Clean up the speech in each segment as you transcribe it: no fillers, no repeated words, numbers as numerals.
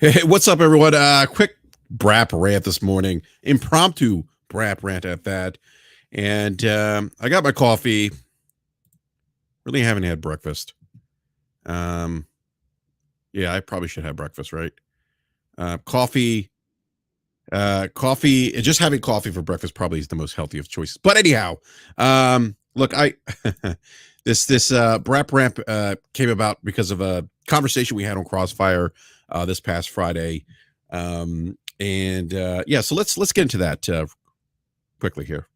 Hey, what's up, everyone? Quick brap rant this morning. Impromptu brap rant at that. And I got my coffee. Really haven't had breakfast. Um, yeah, I probably should have breakfast, right? Coffee. Just having coffee for breakfast probably is the most healthy of choices. But anyhow, look, I this brap rant came about because of a conversation we had on Crossfire this past Friday. Yeah, so let's get into that quickly here.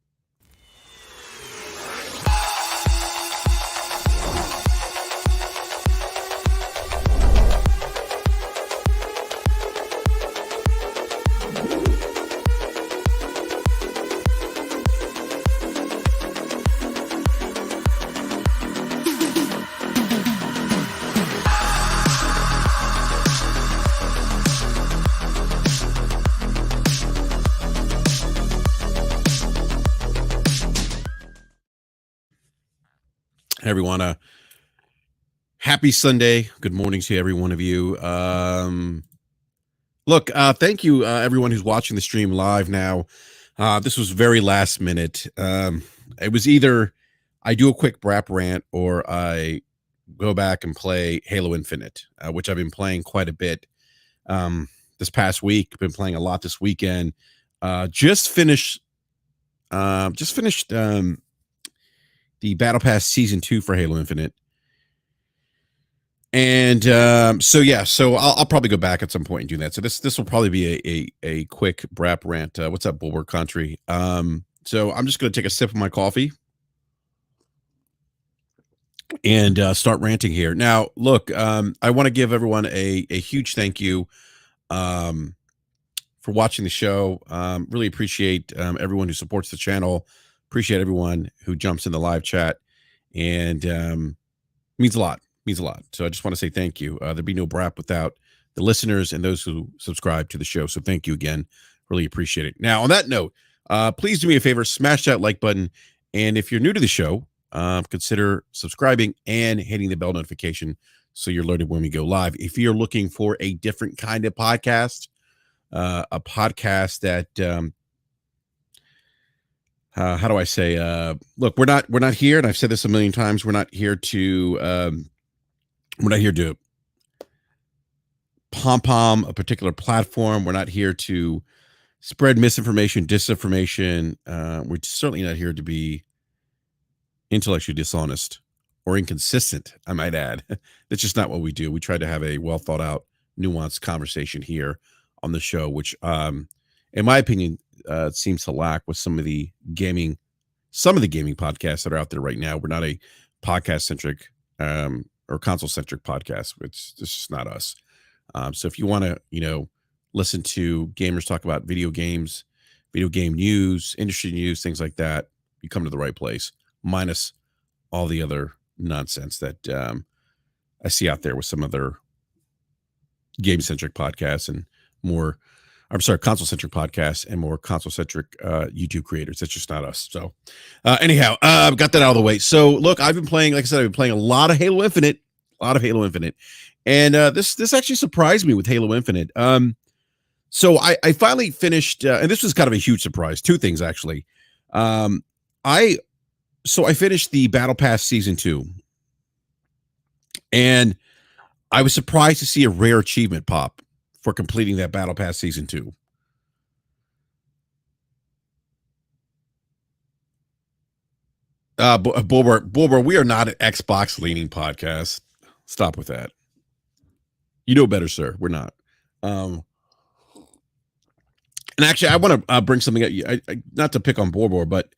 Hey, everyone, happy Sunday. Good morning to every one of you. Look, thank you, everyone who's watching the stream live now. This was very last minute. It was either I do a quick brap rant or I go back and play Halo Infinite, which I've been playing quite a bit this past week. Been playing a lot this weekend. Just finished the Battle Pass Season 2 for Halo Infinite. And so I'll probably go back at some point and do that. So this will probably be a quick brap rant. What's up, Bulwark Country? So I'm just going to take a sip of my coffee and start ranting here. Now, look, I want to give everyone a huge thank you for watching the show. Really appreciate everyone who supports the channel. Appreciate everyone who jumps in the live chat, and means a lot. Means a lot. So I just want to say thank you. There'd be no brap without the listeners and those who subscribe to the show. So thank you again. Really appreciate it. Now, on that note, please do me a favor, smash that like button. And if you're new to the show, consider subscribing and hitting the bell notification so you're alerted when we go live. If you're looking for a different kind of podcast, a podcast that how do I say? Look, we're not here, and I've said this a million times. We're not here to pom-pom a particular platform. We're not here to spread misinformation, disinformation. We're certainly not here to be intellectually dishonest or inconsistent, I might add. That's just not what we do. We try to have a well thought out, nuanced conversation here on the show, which, in my opinion, seems to lack with some of the gaming podcasts that are out there right now. We're not a podcast centric or console centric podcast. It's just not us. So if you want to, listen to gamers talk about video games, video game news, industry news, things like that, you come to the right place, minus all the other nonsense that I see out there with some other game centric podcasts and more. I'm sorry, console-centric podcasts and more console-centric YouTube creators. That's just not us. So anyhow, got that out of the way. So look, I've been playing, like I said, I've been playing a lot of Halo Infinite. And this actually surprised me with Halo Infinite. So I finally finished, and this was kind of a huge surprise. Two things, actually. I finished the Battle Pass Season 2. And I was surprised to see a rare achievement pop for completing that Battle Pass Season 2. Bulwer, we are not an Xbox leaning podcast. Stop with that. You know better, sir. We're not. And actually, I want to bring something up. Not to pick on Bulwer, but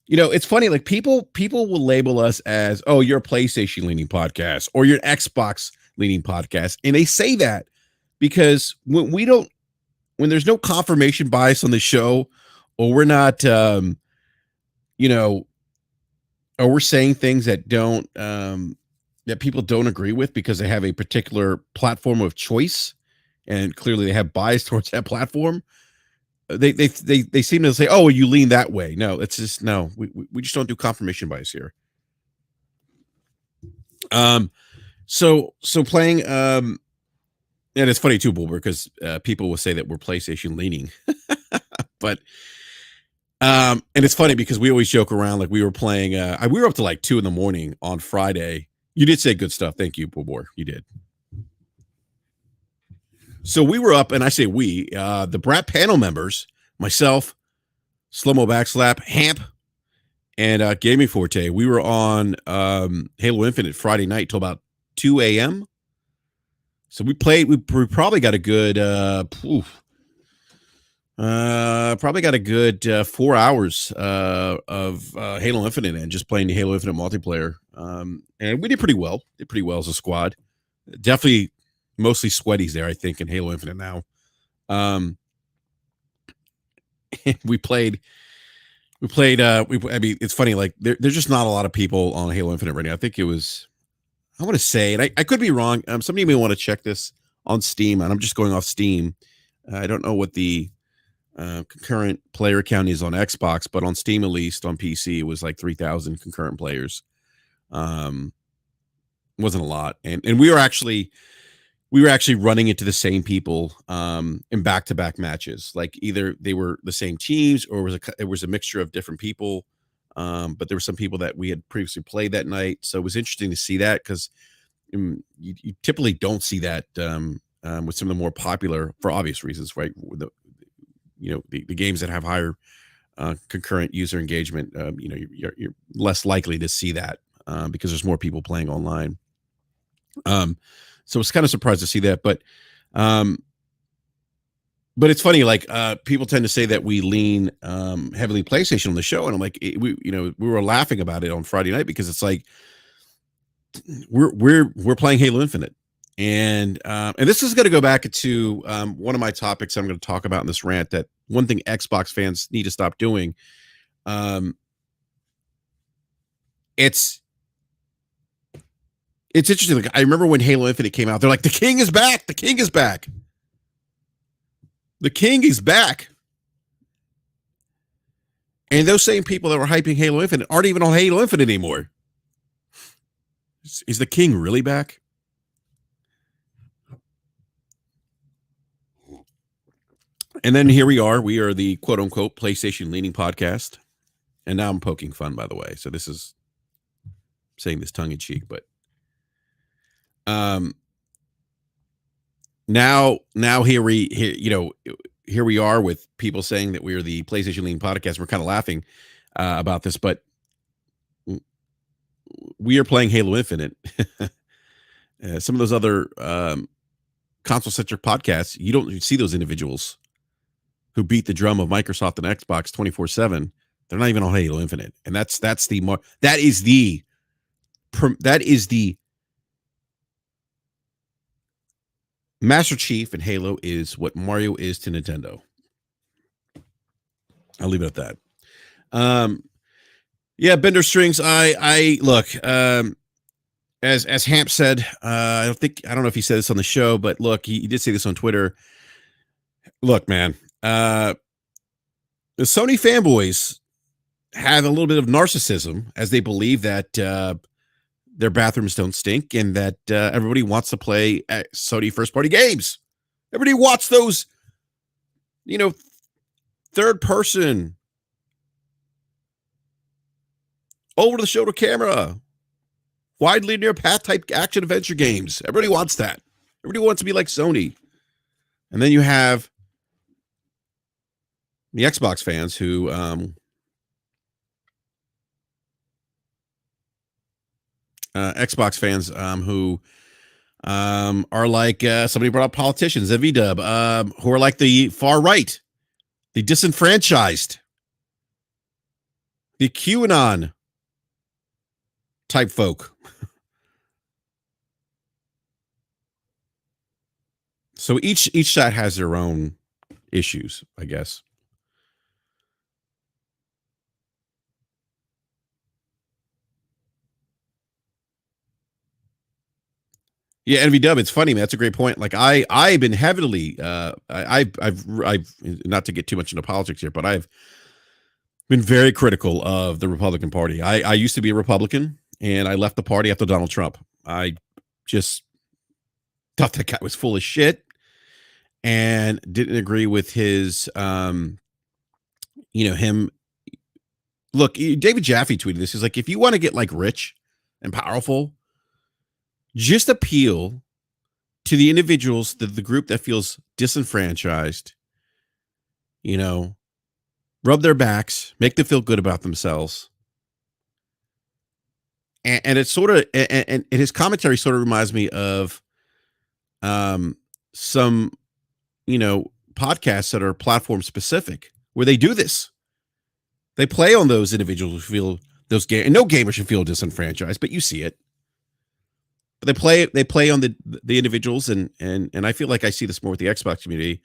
it's funny. Like people will label us as, oh, you're a PlayStation leaning podcast or you're an Xbox leaning podcast, and they say that because when there's no confirmation bias on the show, or we're not, or we're saying things that don't, that people don't agree with because they have a particular platform of choice, and clearly they have bias towards that platform. They seem to say, oh, you lean that way. No, it's just, no, we just don't do confirmation bias here. So playing, And it's funny too, Bulber, because people will say that we're PlayStation leaning, but and it's funny because we always joke around like we were playing. We were up to like 2 a.m. on Friday. You did say good stuff. Thank you, Bulber. You did. So we were up, and I say we, the Brat panel members, myself, Slow-Mo Backslap, Hamp, and Gaming Forte. We were on Halo Infinite Friday night till about 2 a.m. So we played. We probably got a good, probably got a good 4 hours of Halo Infinite and just playing the Halo Infinite multiplayer. And we did pretty well. Did pretty well as a squad. Definitely, mostly sweaties there, I think, in Halo Infinite now. We played. I mean, it's funny. Like there's just not a lot of people on Halo Infinite right now. I think it was. I want to say, and I could be wrong. Somebody may want to check this on Steam, and I'm just going off Steam. I don't know what the concurrent player count is on Xbox, but on Steam, at least on PC, it was like 3,000 concurrent players. Wasn't a lot, and we were actually running into the same people in back-to-back matches. Like either they were the same teams, or it was a mixture of different people. But there were some people that we had previously played that night, so it was interesting to see that because you typically don't see that with some of the more popular, for obvious reasons, right? The games that have higher concurrent user engagement, you're less likely to see that because there's more people playing online. So it's kind of surprised to see that, but it's funny. Like people tend to say that we lean heavily PlayStation on the show, and I'm like, we were laughing about it on Friday night because it's like we're playing Halo Infinite, and this is going to go back to one of my topics I'm going to talk about in this rant. That one thing Xbox fans need to stop doing. It's interesting. Like I remember when Halo Infinite came out, they're like, "The King is back! The King is back! The King is back!" And those same people that were hyping Halo Infinite aren't even on Halo Infinite anymore. Is the King really back? And then here we are. We are the quote unquote PlayStation leaning podcast. And now I'm poking fun, by the way. So this is saying this tongue in cheek, but now here we are with people saying that we're the PlayStation leaning podcast. We're kind of laughing about this, but we are playing Halo Infinite. Some of those other console-centric podcasts, you don't see those individuals who beat the drum of Microsoft and Xbox 24/7. They're not even on Halo Infinite, and that is the Master Chief in Halo is what Mario is to Nintendo. I'll leave it at that. Yeah, Bender Strings. I look. As Hamp said, I don't know if he said this on the show, but look, he did say this on Twitter. Look, man, the Sony fanboys have a little bit of narcissism as they believe that their bathrooms don't stink and that everybody wants to play Sony first-party games. Everybody wants those, third-person, over-the-shoulder camera, wide linear path type action adventure games. Everybody wants that. Everybody wants to be like Sony. And then you have the Xbox fans who are like somebody brought up politicians, Nvidia, who are like the far right, the disenfranchised, the QAnon type folk. So each side has their own issues, I guess. Yeah, NVW. It's funny, man. That's a great point. Like I've been heavily, I've not to get too much into politics here, but I've been very critical of the Republican Party. I used to be a Republican, and I left the party after Donald Trump. I just thought that guy was full of shit. and didn't agree with his, him. Look, David Jaffe tweeted this. He's like, if you want to get like rich and powerful, just appeal to the individuals, the group that feels disenfranchised, you know, rub their backs, make them feel good about themselves. And it's sort of, and his commentary sort of reminds me of some, podcasts that are platform specific where they do this. They play on those individuals who feel those game, and no gamer should feel disenfranchised, but you see it. But they play on the individuals, and I feel like I see this more with the Xbox community.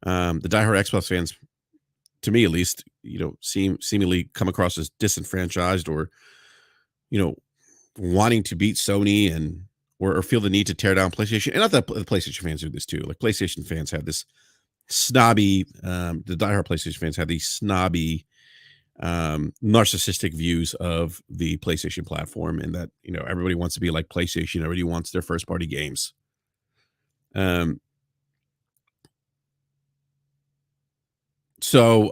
The diehard Xbox fans, to me at least, seemingly come across as disenfranchised, or you know, wanting to beat Sony, and or feel the need to tear down PlayStation. And not that the PlayStation fans do this too. Like PlayStation fans have this snobby, the diehard PlayStation fans have these snobby, narcissistic views of the PlayStation platform, and that everybody wants to be like PlayStation. Everybody wants their first party games. Um, so,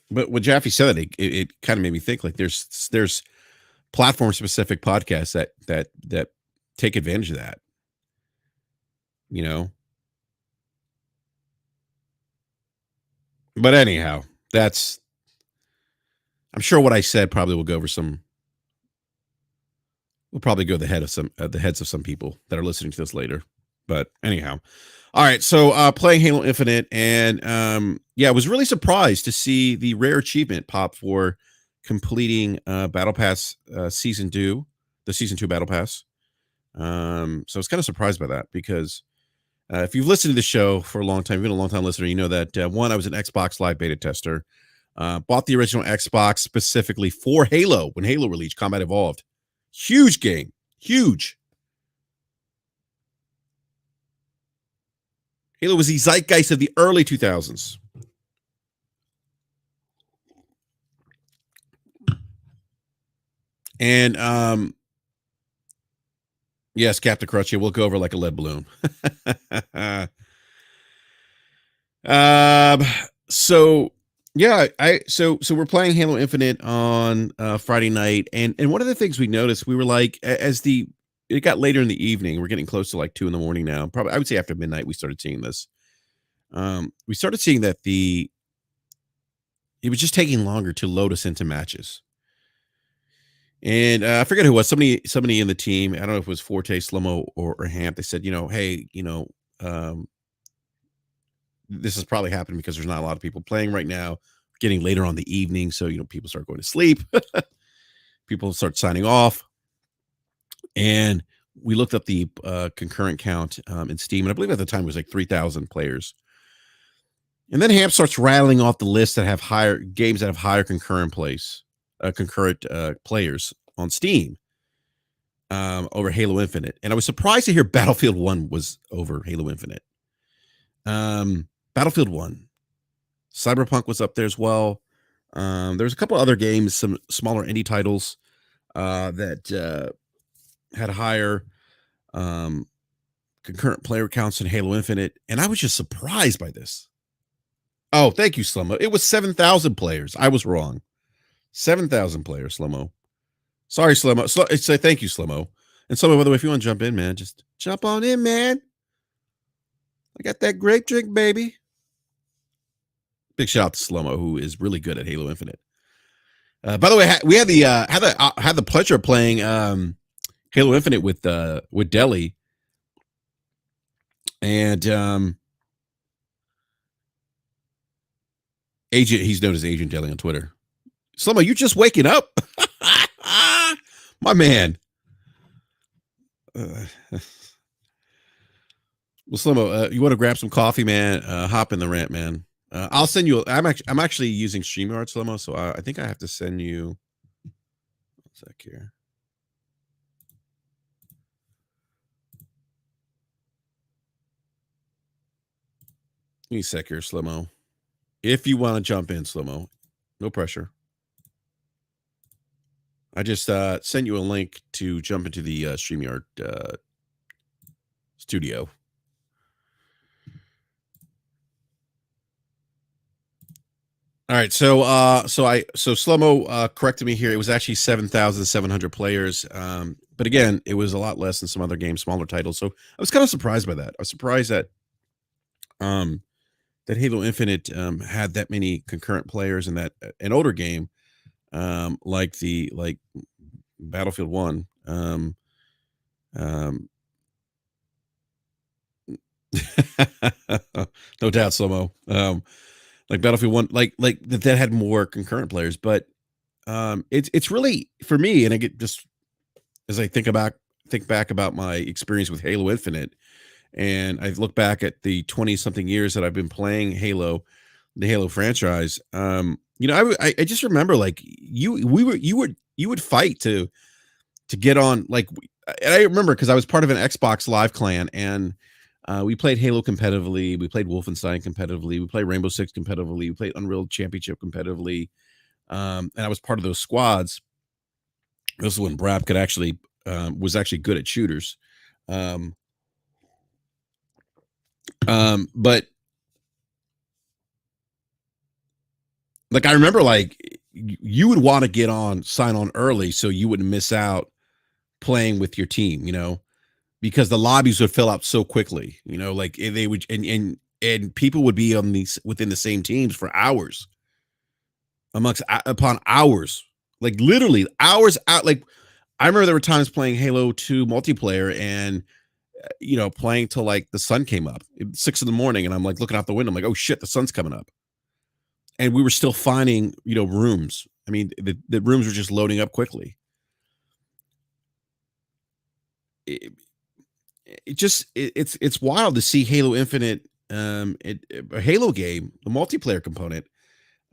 but when Jaffe said that, it kind of made me think like there's platform specific podcasts that take advantage of that. You know, but anyhow, that's I'm sure what I said probably will go over some. Will probably go the heads of some people that are listening to this later. But anyhow, all right. So playing Halo Infinite, and I was really surprised to see the rare achievement pop for completing Battle Pass season 2, the season 2 Battle Pass. So I was kind of surprised by that because if you've listened to the show for a long time, you've been a long time listener, you know that one, I was an Xbox Live beta tester. Bought the original Xbox specifically for Halo when Halo released Combat Evolved. Huge game. Huge. Halo was the zeitgeist of the early 2000s. And yes, Captain Crutch, we'll go over like a lead balloon. So yeah, so we're playing Halo Infinite on Friday night, and one of the things we noticed, we were like, as it got later in the evening, we're getting close to like 2 a.m. now. Probably I would say after midnight we started seeing this. We started seeing that it was just taking longer to load us into matches. And I forget who it was, somebody in the team. I don't know if it was Forte, Slomo, or Hamp. They said, hey, um, this is probably happening because there's not a lot of people playing right now. Getting later on the evening, so people start going to sleep. People start signing off, and we looked up the concurrent count in Steam, and I believe at the time it was like 3,000 players. And then Hamp starts rattling off the list that have higher games that have higher concurrent players on Steam over Halo Infinite. And I was surprised to hear Battlefield 1 was over Halo Infinite. Battlefield 1. Cyberpunk was up there as well. There's a couple other games, some smaller indie titles that had higher concurrent player counts in Halo Infinite. And I was just surprised by this. Oh, thank you, Slomo. It was 7,000 players. I was wrong. 7,000 players, Slomo. Sorry, Slomo. Say thank you, Slomo. And Slomo, by the way, if you want to jump in, man, just jump on in, man. I got that grape drink, baby. Big shout out to Slomo, who is really good at Halo Infinite. By the way, we had the pleasure of playing Halo Infinite with Deli, and Agent. He's known as Agent Deli on Twitter. Slomo, you just waking up, my man. Well, Slomo, you want to grab some coffee, man? Hop in the rant, man. I'll send you. I'm actually using StreamYard, Slomo, so I think I have to send you. One sec here. Give me a sec here, Slomo. If you want to jump in, Slomo, no pressure. I just sent you a link to jump into the StreamYard studio. All right, so Slow-mo corrected me here. It was actually 7,700 players. But again, it was a lot less than some other games, smaller titles. So I was kind of surprised by that. I was surprised um that Halo Infinite had that many concurrent players in that an older game like Battlefield 1. Um no doubt, Slow-mo. Like Battlefield 1, like that had more concurrent players, but it's really for me, and I get just as I think back about my experience with Halo Infinite, and I look back at the 20 something years that I've been playing Halo, the Halo franchise. I just remember like you would fight to get on and I remember because I was part of an Xbox Live clan, and we played Halo competitively, we played Wolfenstein competitively, we played Rainbow Six competitively, we played Unreal Championship competitively, and I was part of those squads. This is when Brap could actually was actually good at shooters. Um, but like I remember, like you would want to get on, sign on early, so you wouldn't miss out playing with your team. Because the lobbies would fill up so quickly. Like they would, and people would be on these within the same teams for hours, amongst upon hours, like literally hours out. Like I remember there were times playing Halo 2 multiplayer and playing till like the sun came up, 6 in the morning, and I'm like looking out the window. I'm like, oh shit, the sun's coming up, and we were still finding rooms. I mean, the rooms were just loading up quickly. It, it's wild to see Halo Infinite, a Halo game, the multiplayer component.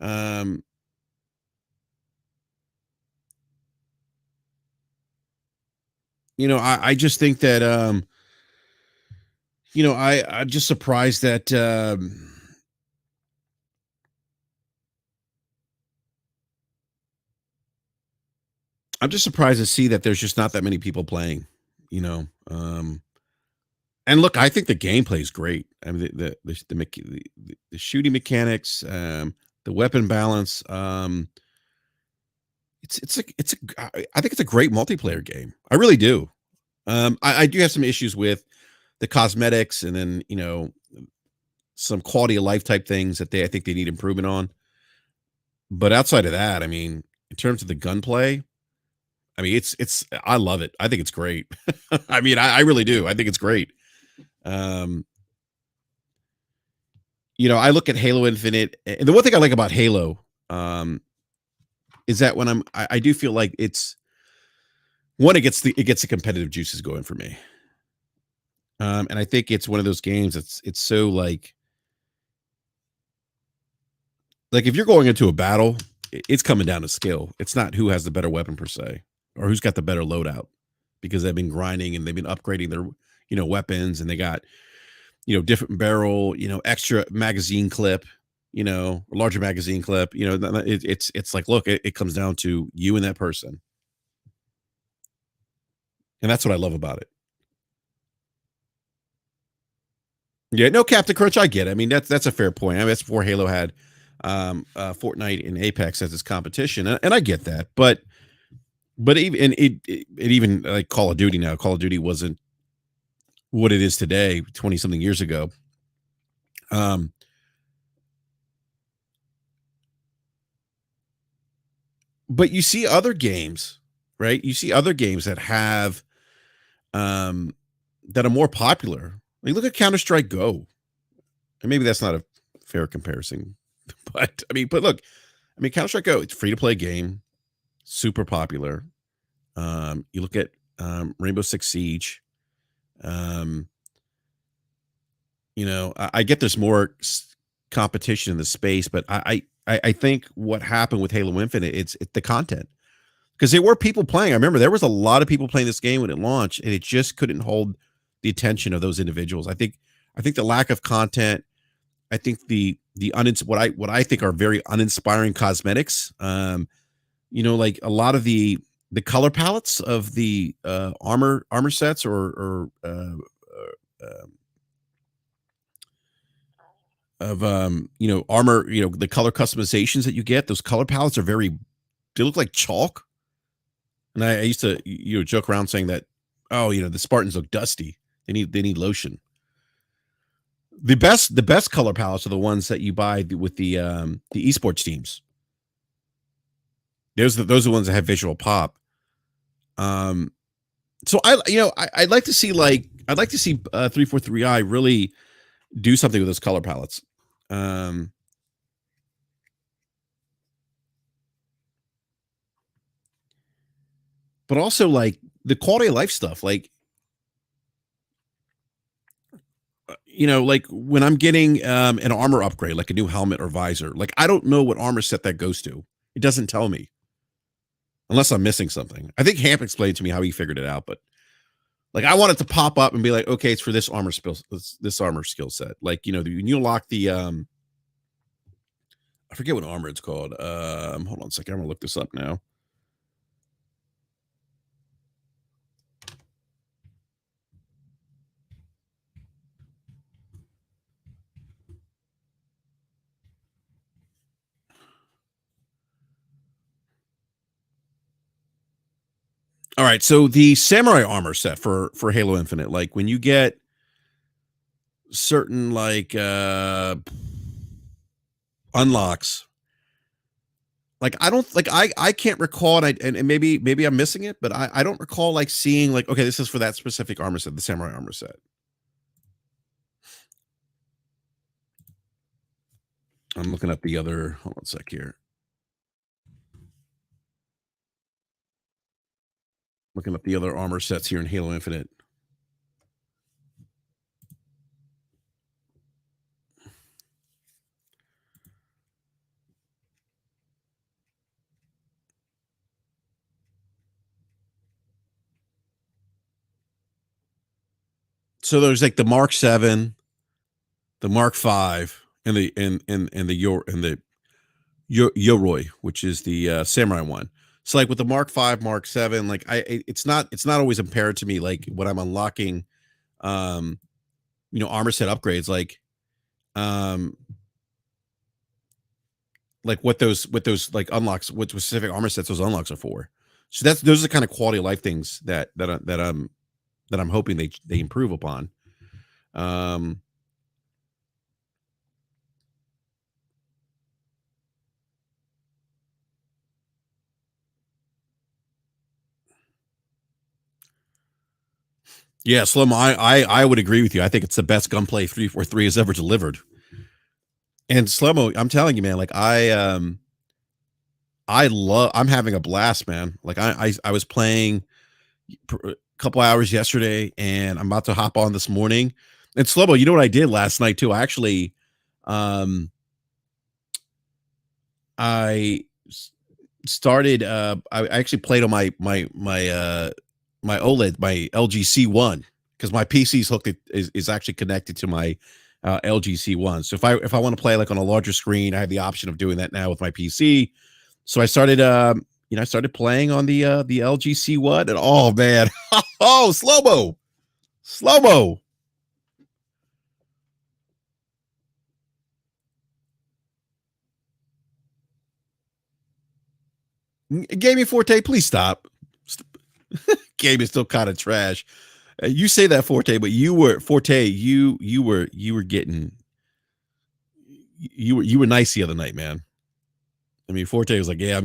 Um, I just think that I'm just surprised that I'm just surprised to see that there's just not that many people playing, you know. And look, I think the gameplay is great. I mean, the shooting mechanics, the weapon balance. I think it's a great multiplayer game. I really do. I do have some issues with the cosmetics, and then some quality of life type things that I think they need improvement on. But outside of that, I mean, in terms of the gunplay, I mean, it's I love it. I think it's great. I mean, I really do. I think it's great. Um, I look at Halo Infinite, and the one thing I like about Halo, is that when I do feel like it's one, it gets the competitive juices going for me. And I think it's one of those games it's so like if you're going into a battle, it's coming down to skill. It's not who has the better weapon per se, or who's got the better loadout, because they've been grinding and they've been upgrading their weapons, and they got different barrel, extra magazine clip, larger magazine clip. It's like, look, it comes down to you and that person, and that's what I love about it. Yeah, no, Captain Crunch, I get it. I mean, that's a fair point. I mean, that's before Halo had Fortnite and Apex as its competition, and I get that. But even and it even like Call of Duty now. Call of Duty wasn't what it is today, 20 something years ago. Um, but you see other games, right? You see other games that have um that are more popular. Like look at Counter Strike Go, and maybe that's not a fair comparison, but but look, Counter Strike Go, it's free to play game, super popular. You look at Rainbow Six Siege. Um, I get there's more competition in the space, but I think what happened with Halo Infinite, it's the content, because there were people playing. I remember there was a lot of people playing this game when it launched, and it just couldn't hold the attention of those individuals. I think the lack of content. I think what I think are very uninspiring cosmetics. Like a lot of the color palettes of the armor sets, or of armor, the color customizations that you get. Those color palettes are they look like chalk. And I used to joke around saying that, oh, the Spartans look dusty. They need lotion. The best color palettes are the ones that you buy with the esports teams. Those are the ones that have visual pop. So I'd like to see 343i really do something with those color palettes. But also like the quality of life stuff, like like when I'm getting an armor upgrade, like a new helmet or visor, like I don't know what armor set that goes to. It doesn't tell me unless I'm missing something. I think Hamp explained to me how he figured it out, but like I want it to pop up and be like, okay, it's for this armor skill set. Like, when you unlock the I forget what armor it's called. Hold on a second. I'm gonna look this up now. All right, so the samurai armor set for Halo Infinite, like when you get certain like unlocks, like I don't like I can't recall, and maybe I'm missing it, but I don't recall like seeing like, okay, this is for that specific armor set, the samurai armor set. I'm looking up the other. Hold on a sec here. Looking up the other armor sets here in Halo Infinite. So there's like the Mark 7, the Mark 5, and the Yoroi, which is the samurai one. So like with the Mark 5, Mark 7, like it's not always apparent to me like when I'm unlocking armor set upgrades, like what those like unlocks, what specific armor sets those unlocks are for. So those are the kind of quality of life things that I'm hoping they improve upon. Yeah, Slim, I would agree with you. I think it's the best gunplay 343 has ever delivered. And Slomo, I'm telling you, man, like I'm having a blast, man. Like I was playing a couple hours yesterday, and I'm about to hop on this morning. And Slomo, you know what I did last night too? I actually, I started. I actually played on my OLED, my LG C1, because my PC's hooked is actually connected to my LG C1. So if I want to play like on a larger screen, I have the option of doing that now with my PC. So I started I started playing on the LG C1, and oh man, oh slow-mo. Gaming Forte, please stop. Game is still kind of trash. You say that Forte, but you were Forte. You were getting. You were nice the other night, man. I mean, Forte was like, yeah,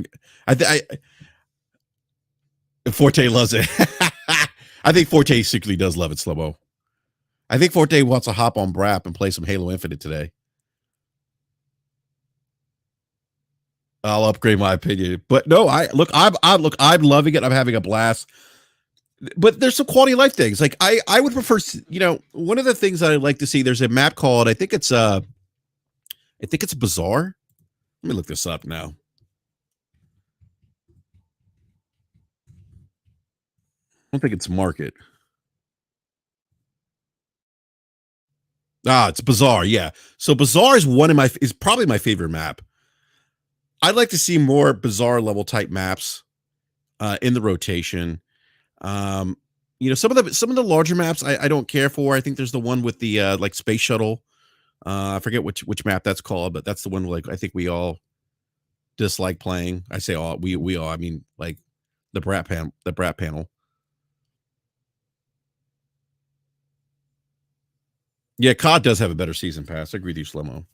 Forte loves it. I think Forte secretly does love it, Slow-mo. I think Forte wants to hop on Brap and play some Halo Infinite today. I'll upgrade my opinion, but no, I'm loving it. I'm having a blast. But there's some quality of life things. Like I would prefer, one of the things that I'd like to see. There's a map called, I think it's Bazaar. Let me look this up now. I don't think it's Market. It's Bazaar. Yeah. So Bazaar is probably my favorite map. I'd like to see more Bazaar level type maps in the rotation. Some of the larger maps I don't care for. I think there's the one with the like space shuttle I forget which map that's called, but that's the one like I think we all dislike playing. I say all we all. I mean like the brat panel. Yeah, COD does have a better season pass. I agree with you, Slomo.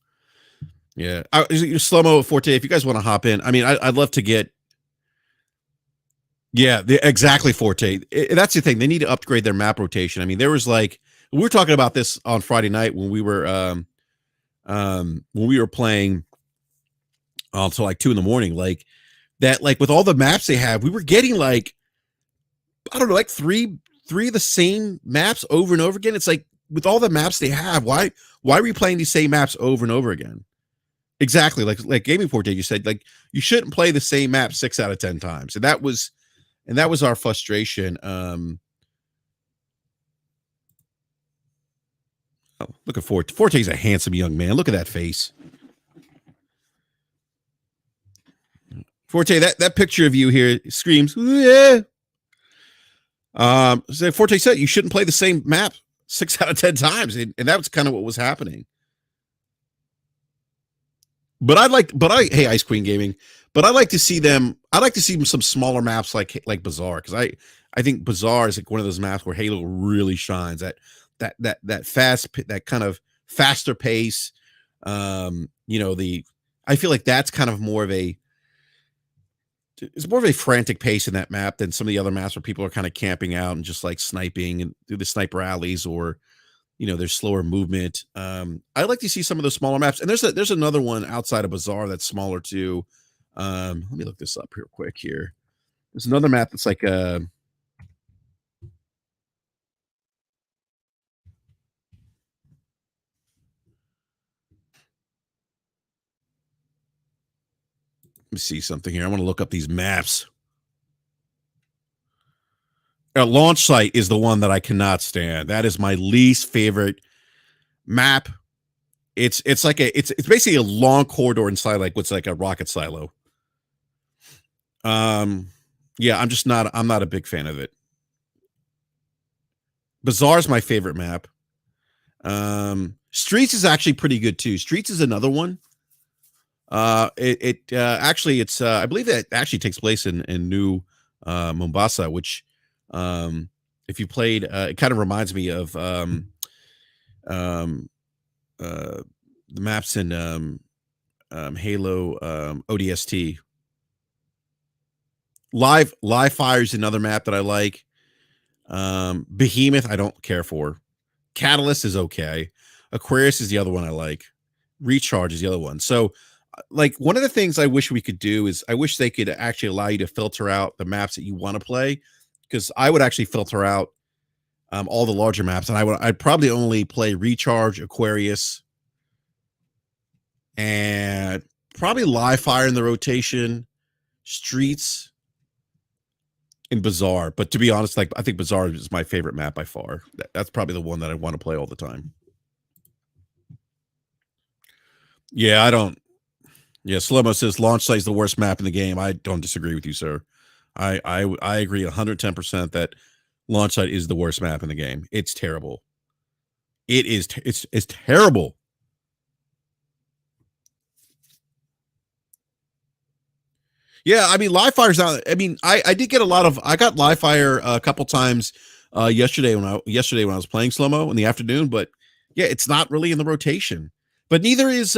Yeah, Slomo Forte. If you guys want to hop in, I mean, I'd love to get. Yeah, exactly Forte. That's the thing. They need to upgrade their map rotation. I mean, there was like we were talking about this on Friday night when we were playing until like 2 in the morning. Like that, like with all the maps they have, we were getting like I don't know, like three of the same maps over and over again. It's like with all the maps they have, why are we playing these same maps over and over again? Exactly, like Gaming Forte, you said, like you shouldn't play the same map 6 out of 10 times, and that was our frustration. Oh, look at Forte. Forte's a handsome young man. Look at that face. Forte, that picture of you here screams, yeah. So Forte said you shouldn't play the same map 6 out of 10 times, and that was kind of what was happening. Hey, Ice Queen Gaming, but I like to see them. I like to see some smaller maps like Bazaar because I think Bazaar is like one of those maps where Halo really shines. That fast, that kind of faster pace. I feel like that's kind of more of a it's more of a frantic pace in that map than some of the other maps where people are kind of camping out and just like sniping and do the sniper rallies or there's slower movement. I like to see some of the smaller maps, and there's another one outside of Bazaar that's smaller too. Let me look this up real quick here. There's another map that's like let me see something here. I want to look up these maps. Launch site is the one that I cannot stand. That is my least favorite map. It's like it's basically a long corridor inside like what's like a rocket silo. Yeah, I'm not a big fan of it. Bazaar's my favorite map. Streets is actually pretty good too. Streets is another one. It actually it's I believe that actually takes place in New Mombasa, which if you played it kind of reminds me of um the maps in Halo ODST. Live Fire is another map that I like. Behemoth I don't care for. Catalyst is okay. Aquarius is the other one I like. Recharge is the other one. So like one of the things I wish we could do is I wish they could actually allow you to filter out the maps that you want to play, because I would actually filter out all the larger maps, and I'd probably only play Recharge, Aquarius, and probably Live Fire in the rotation, Streets, and Bazaar. But to be honest, like I think Bazaar is my favorite map by far. That's probably the one that I want to play all the time. Yeah, I don't. Yeah, Slomo says launch site is the worst map in the game. I don't disagree with you, sir. I agree 110% that launch site is the worst map in the game. It's terrible. It is. It's terrible. Yeah, I mean, live fire's not. I mean, I did get a lot of. I got live fire a couple times yesterday when I was playing Slomo in the afternoon. But yeah, it's not really in the rotation. But neither is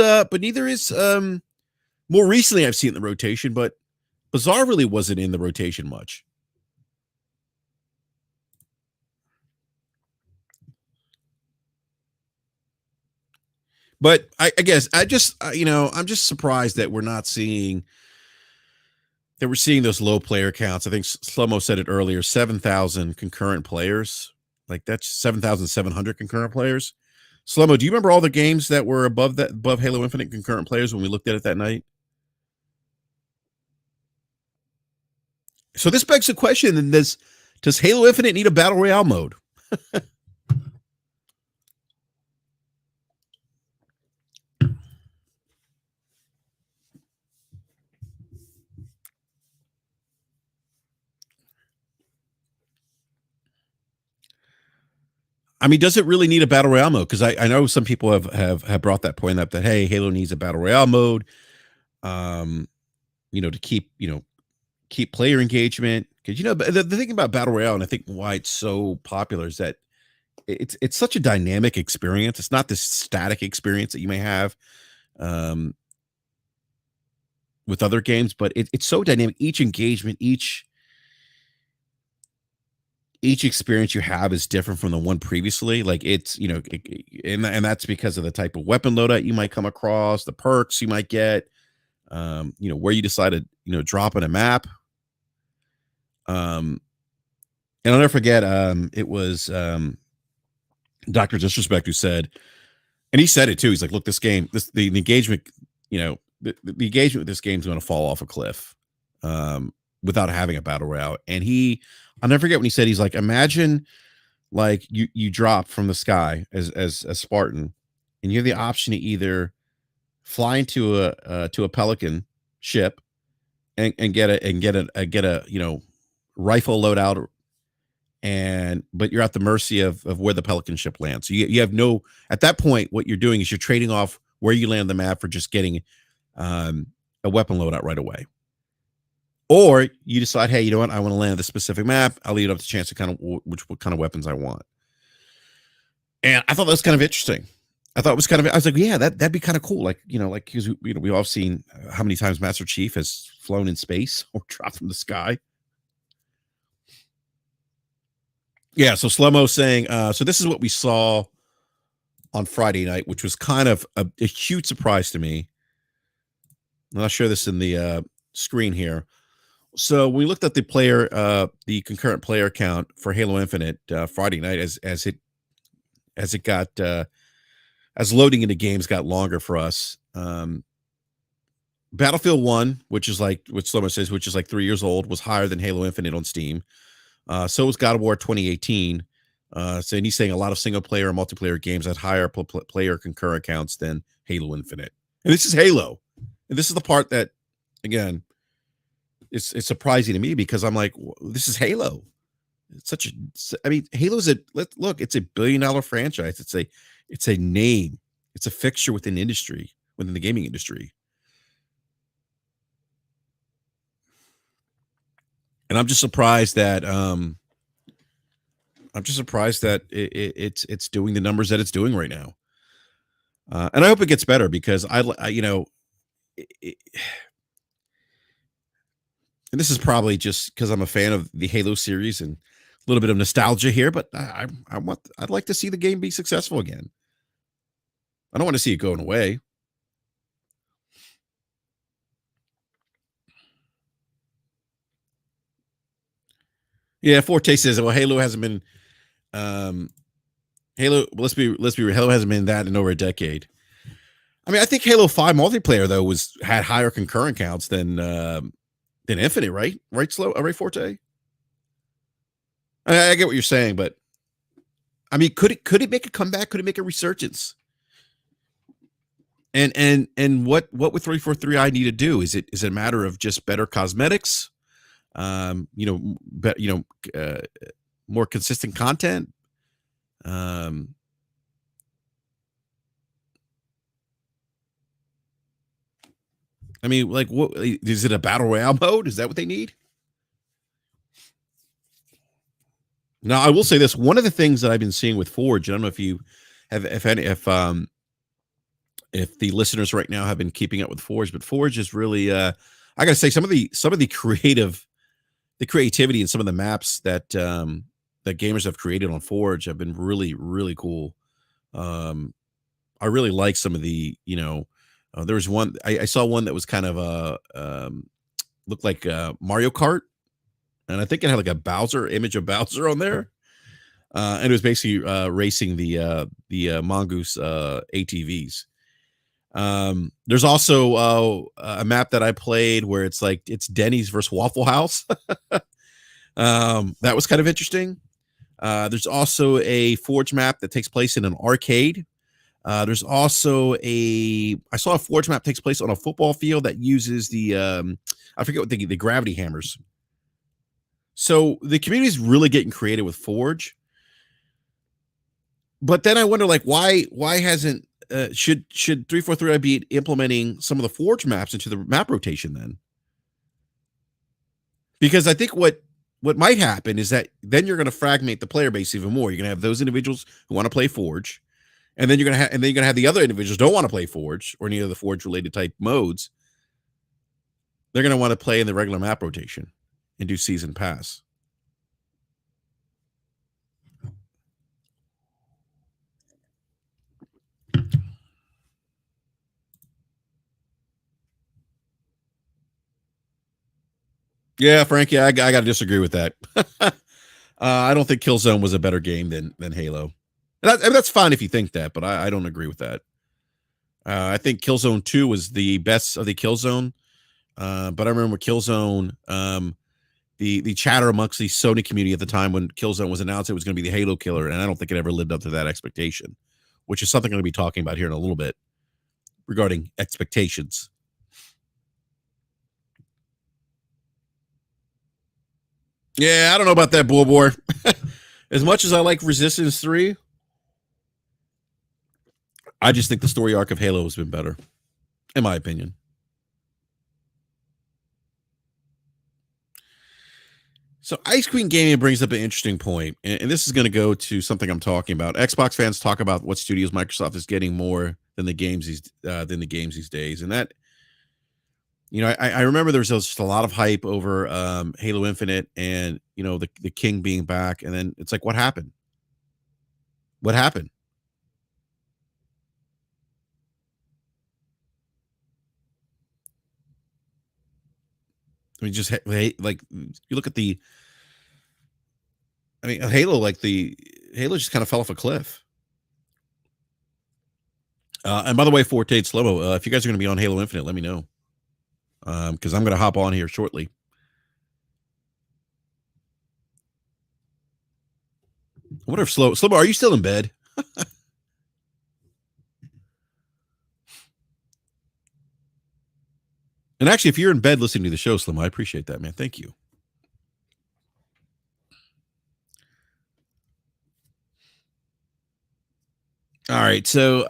more recently I've seen it in the rotation. But Bazaar really wasn't in the rotation much. But I guess I just I'm just surprised that we're seeing those low player counts. I think Slomo said it earlier: 7,000 concurrent players. Like that's 7,700 concurrent players. Slomo, do you remember all the games that were above Halo Infinite concurrent players when we looked at it that night? So this begs the question: then does Halo Infinite need a battle royale mode? I mean, does it really need a battle royale mode? Because I know some people have brought that point up that, hey, Halo needs a battle royale mode, um, to keep player engagement. Because the thing about battle royale, and I think why it's so popular, is that it's such a dynamic experience. It's not this static experience that you may have with other games, but it's so dynamic. Each engagement, each experience you have is different from the one previously. Like it's, and that's because of the type of weapon loadout you might come across, the perks you might get, where you decide to, drop in a map. And I'll never forget, it was Dr. Disrespect who said, and he said it too. He's like, look, this game, the engagement, the engagement with this game is going to fall off a cliff without having a battle royale. And I'll never forget when he said, he's like, imagine like you drop from the sky as a Spartan, and you have the option to either fly into a Pelican ship and get a rifle loadout, but you're at the mercy of where the Pelican ship lands. So you have no, at that point, what you're doing is you're trading off where you land the map for just getting a weapon loadout right away. Or you decide, hey, you know what? I want to land this specific map. I'll leave it up to chance to what kind of weapons I want. And I thought that was kind of interesting. I was like, yeah, that'd be kind of cool. Like, because we've all seen how many times Master Chief has flown in space or dropped from the sky. Yeah, so Slow-Mo saying, so this is what we saw on Friday night, which was kind of a huge surprise to me. I'll share this in the screen here. So we looked at the concurrent player count for Halo Infinite Friday night as loading into games got longer for us. Battlefield 1, which is like what Slow-Mo says, which is like 3 years old, was higher than Halo Infinite on Steam. So was God of War 2018. And he's saying a lot of single player and multiplayer games had higher player concurrent counts than Halo Infinite. And this is Halo. And this is the part that, again, it's surprising to me, because I'm like, this is Halo. Halo's it's $1 billion franchise. It's a name. It's a fixture within the gaming industry. And I'm just surprised that it's doing the numbers that it's doing right now. And I hope it gets better, because and this is probably just because I'm a fan of the Halo series and a little bit of nostalgia here, but I'd like to see the game be successful again. I don't want to see it going away. Yeah, Forte says, well, Halo hasn't been let's be real, Halo hasn't been that in over a decade. I mean, I think Halo 5 multiplayer though had higher concurrent counts than Infinite, right? Right, Forte? I get what you're saying, but I mean, could it make a comeback? Could it make a resurgence? And what would 343i need to do? Is it a matter of just better cosmetics? More consistent content? I mean, like, what is it? A battle royale mode? Is that what they need? Now, I will say this: one of the things that I've been seeing with Forge, I don't know if you have, if the listeners right now have been keeping up with Forge, but Forge is really, I gotta say, some of the creativity and some of the maps that gamers have created on Forge have been really, really cool. I really like some of the, there was one I saw one that was kind of looked like Mario Kart, and I think it had like a image of Bowser on there, and it was basically racing the Mongoose ATVs. There's also a map that I played where it's Denny's versus Waffle House. That was kind of interesting. There's also a Forge map that takes place in an arcade. There's also I saw a Forge map takes place on a football field that uses the I forget what the gravity hammers. So the community is really getting creative with Forge. But then I wonder, like, why hasn't should 343 be implementing some of the Forge maps into the map rotation then? Because I think what might happen is that then you're going to fragment the player base even more. You're going to have those individuals who want to play Forge, and then you're going to have the other individuals who don't want to play Forge or any of the Forge related type modes. They're going to want to play in the regular map rotation and do season pass. Yeah, Frank. Yeah, I got to disagree with that. I don't think Killzone was a better game than Halo. That's fine if you think that, but I don't agree with that. I think Killzone 2 was the best of the Killzone. But I remember Killzone, the chatter amongst the Sony community at the time when Killzone was announced, it was going to be the Halo killer, and I don't think it ever lived up to that expectation, which is something I'm going to be talking about here in a little bit regarding expectations. Yeah, I don't know about that, Bulbor. As much as I like Resistance 3, I just think the story arc of Halo has been better, in my opinion. So Ice Queen Gaming brings up an interesting point, and this is going to go to something I'm talking about. Xbox fans talk about what studios Microsoft is getting more than the games these days, and that, you know, I remember there was just a lot of hype over Halo Infinite and, you know, the King being back, and then it's like, what happened? What happened? I mean, just like you look at the, I mean, Halo just kind of fell off a cliff. And by the way, Forte and Slomo, if you guys are going to be on Halo Infinite, let me know, because I'm going to hop on here shortly. I wonder if Slomo, are you still in bed? And actually, if you're in bed listening to the show, Slomo, I appreciate that, man. Thank you. All right, so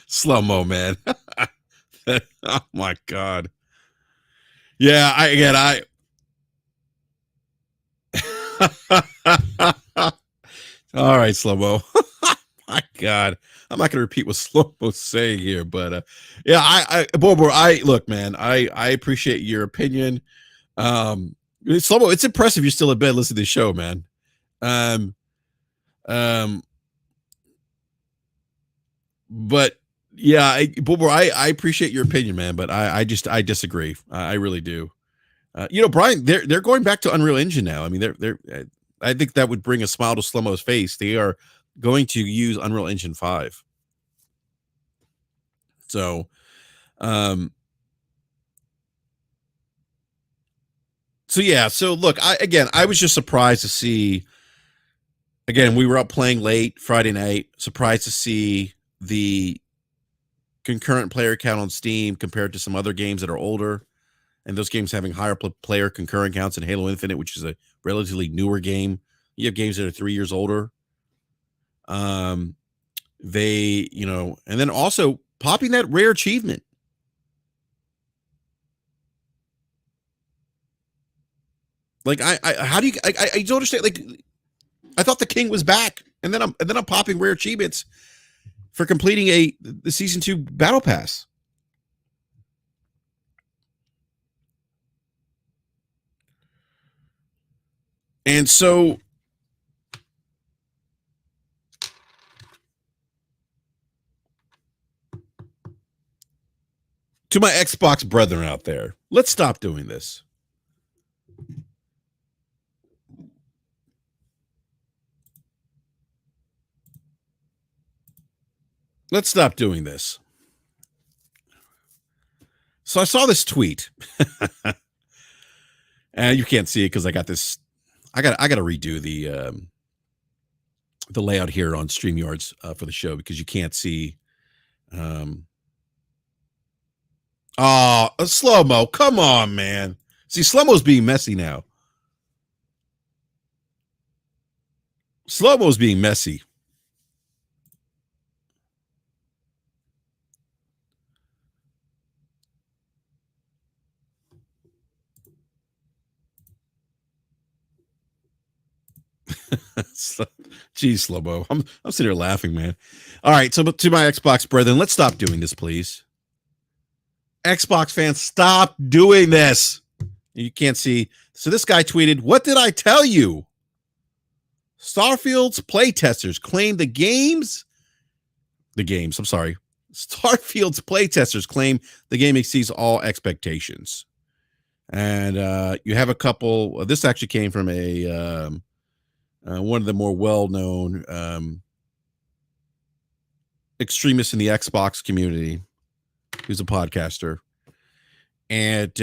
slow mo, man. Oh my god. Yeah, I all right, slow mo. My god, I'm not gonna repeat what slow mo's saying here, but yeah, Bobo, I look, man, I appreciate your opinion. Slow mo, it's impressive you're still in bed listening to the show, man. Um, um, but yeah, Bobo, I appreciate your opinion, man, but I disagree. I really do. You know, Brian, they're going back to Unreal Engine now. I mean, they're I think that would bring a smile to Slow-Mo's face. They are going to use Unreal Engine 5. So, um, so yeah. So look, I was just surprised to see. Again, we were up playing late Friday night. Surprised to see the concurrent player count on Steam compared to some other games that are older, and those games having higher player concurrent counts in Halo Infinite, which is a relatively newer game. You have games that are 3 years older. They, you know, and then also popping that rare achievement. Like how do you I don't understand. Like, I thought the king was back, and then I'm popping rare achievements for completing the season 2 battle pass. And so to my Xbox brethren out there, let's stop doing this. Let's stop doing this. So I saw this tweet, and you can't see it because I got this. I got to redo the layout here on StreamYards for the show because you can't see. Oh, a slow-mo. Come on, man. See, slow-mo's being messy now. Slow-mo's being messy. Geez, slow-mo. I'm sitting here laughing, man. All right, so to my Xbox brethren, let's stop doing this, please. Xbox fans, stop doing this. You can't see. So this guy tweeted, "What did I tell you? Starfield's playtesters claim the games. I'm sorry. Starfield's playtesters claim the game exceeds all expectations." And you have a couple. This actually came from a one of the more well-known extremists in the Xbox community, who's a podcaster, and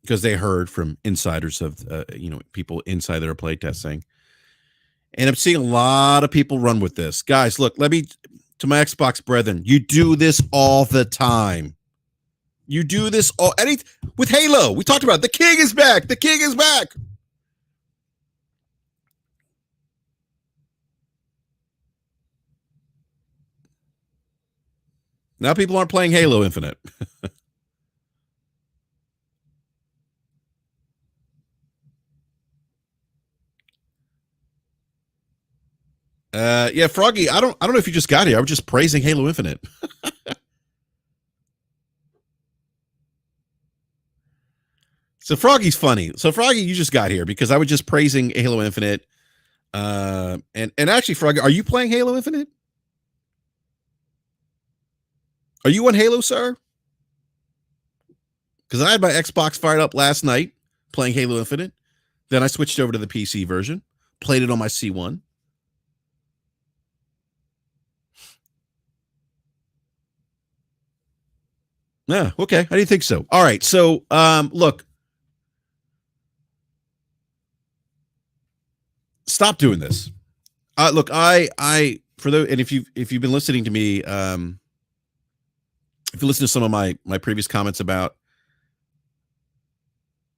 because they heard from insiders of people inside that are playtesting. And I'm seeing a lot of people run with this. Guys, look, to my Xbox brethren, you do this all the time. You do this with Halo. We talked about it. The king is back. The king is back. Now people aren't playing Halo Infinite. Yeah, Froggy, I don't know if you just got here. I was just praising Halo Infinite. So Froggy's funny. So Froggy, you just got here because I was just praising Halo Infinite. And actually, Froggy, are you playing Halo Infinite? Are you on Halo, sir? Because I had my Xbox fired up last night playing Halo Infinite. Then I switched over to the PC version, played it on my C1. Yeah, okay. I didn't think so. All right. So look. Stop doing this. Look, and if you've been listening to me, if you listen to some of my previous comments about,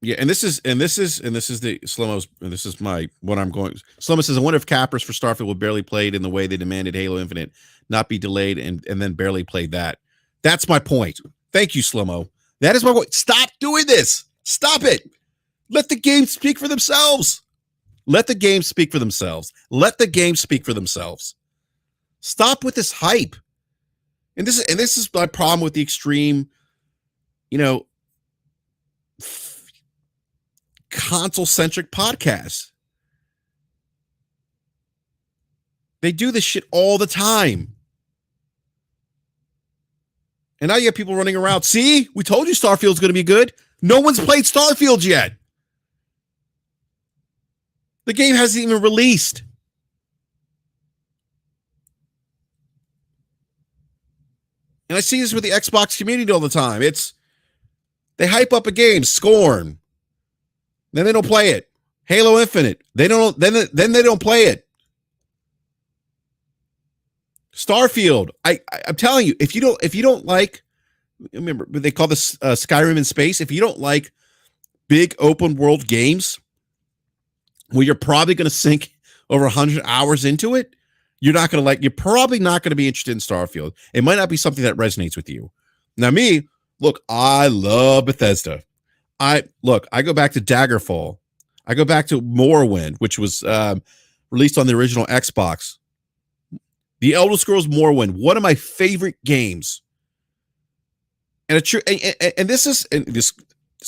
yeah, and this is the Slow-mo's, and this is what I'm going. Slow-mo says, "I wonder if cappers for Starfield will barely played in the way they demanded Halo Infinite not be delayed and then barely played that." That's my point. Thank you, Slow-mo. That is my point. Stop doing this. Stop it. Let the games speak for themselves. Let the games speak for themselves. Let the games speak for themselves. Stop with this hype. And this is my problem with the extreme, console-centric podcasts. They do this shit all the time. And now you have people running around. See, we told you Starfield's going to be good. No one's played Starfield yet. The game hasn't even released. And I see this with the Xbox community all the time. They hype up a game, Scorn. Then they don't play it. Halo Infinite. They don't. Then they don't play it. Starfield. I'm telling you, if you don't like, remember they call this Skyrim in space. If you don't like big open world games, where you're probably going to sink over 100 hours into it, you're probably not going to be interested in Starfield. It might not be something that resonates with you. Now, me, look, I love Bethesda. I go back to Daggerfall. I go back to Morrowind, which was released on the original Xbox. The Elder Scrolls Morrowind, one of my favorite games. And this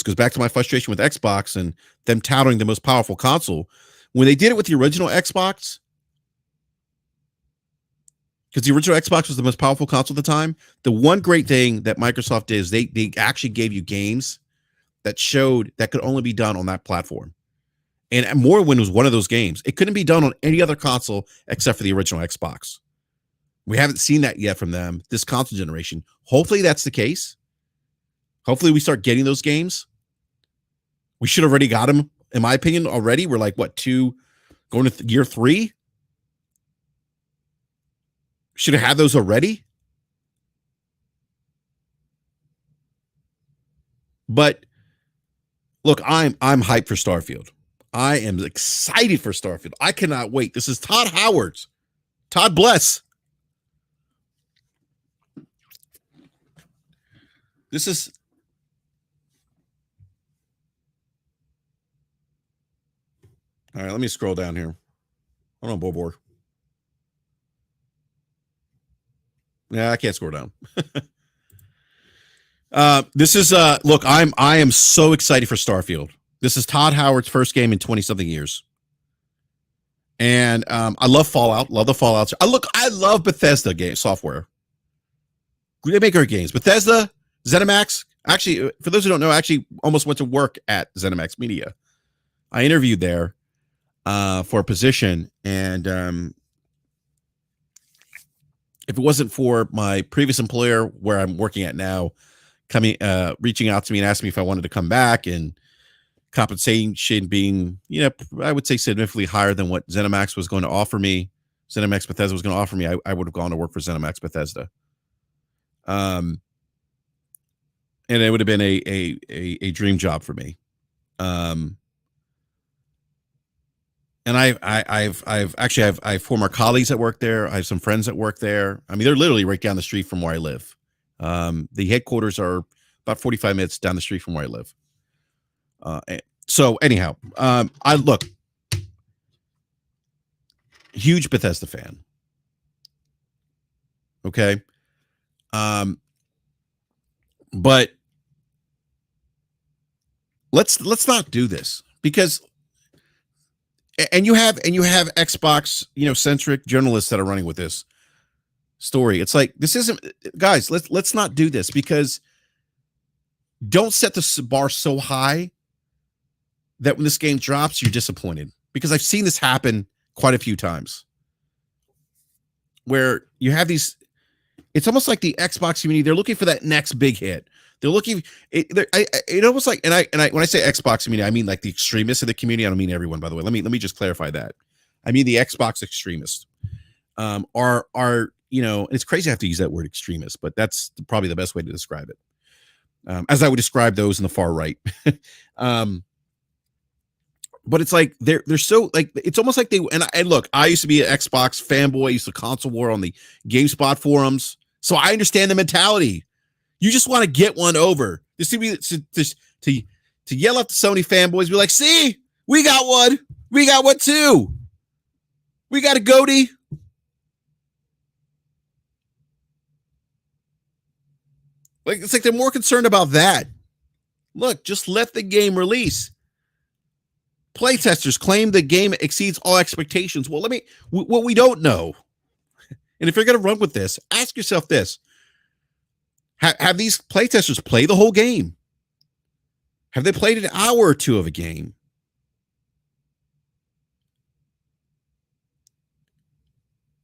goes back to my frustration with Xbox and them touting the most powerful console. When they did it with the original Xbox, because the original Xbox was the most powerful console at the time, the one great thing that Microsoft did is they actually gave you games that showed that could only be done on that platform. And Morrowind was one of those games. It couldn't be done on any other console except for the original Xbox. We haven't seen that yet from them this console generation. Hopefully that's the case. Hopefully we start getting those games. We should have already got them, in my opinion, already. We're like, what, going to year 3? Should have had those already. But look, I'm hyped for Starfield. I am excited for Starfield. I cannot wait. This is Todd Howard's. Todd bless. This is all right. Let me scroll down here. Hold on, Bobor. Yeah, I can't scroll down. This is look, I am so excited for Starfield. This is Todd Howard's first game in 20-something years. And I love Fallout, love the Fallouts. I love Bethesda game software. They make great games. Bethesda, ZeniMax. Actually, for those who don't know, I actually almost went to work at ZeniMax Media. I interviewed there for a position, and if it wasn't for my previous employer, where I'm working at now, reaching out to me and asking me if I wanted to come back, and compensation being, I would say significantly higher than what ZeniMax was going to offer me. ZeniMax Bethesda was going to offer me. I would have gone to work for ZeniMax Bethesda. And it would have been a dream job for me. And I have former colleagues that work there. I have some friends that work there. I mean, they're literally right down the street from where I live. The headquarters are about 45 minutes down the street from where I live. So anyhow, I look, huge Bethesda fan. Okay. But let's not do this, because and you have Xbox, centric journalists that are running with this story. It's like, this isn't, guys, let's not do this, because don't set the bar so high that when this game drops, you're disappointed, because I've seen this happen quite a few times where you have these, it's almost like the Xbox community, they're looking for that next big hit. They're looking, it almost like, and I when I say Xbox community, I mean like the extremists of the community. I don't mean everyone, by the way. Let me just clarify that. I mean the Xbox extremists are it's crazy I have to use that word extremist, but that's probably the best way to describe it. As I would describe those in the far right. But it's like they're so, like, it's almost like they, and look, I used to be an Xbox fanboy. I used to console war on the GameSpot forums, so I understand the mentality. You just want to get one over. To yell at the Sony fanboys, be like, see, we got one. We got one too. We got a goatee. Like, it's like they're more concerned about that. Look, just let the game release. Playtesters claim the game exceeds all expectations. Well, what we don't know, and if you're going to run with this, ask yourself this. Have these playtesters play the whole game? Have they played an hour or two of a game?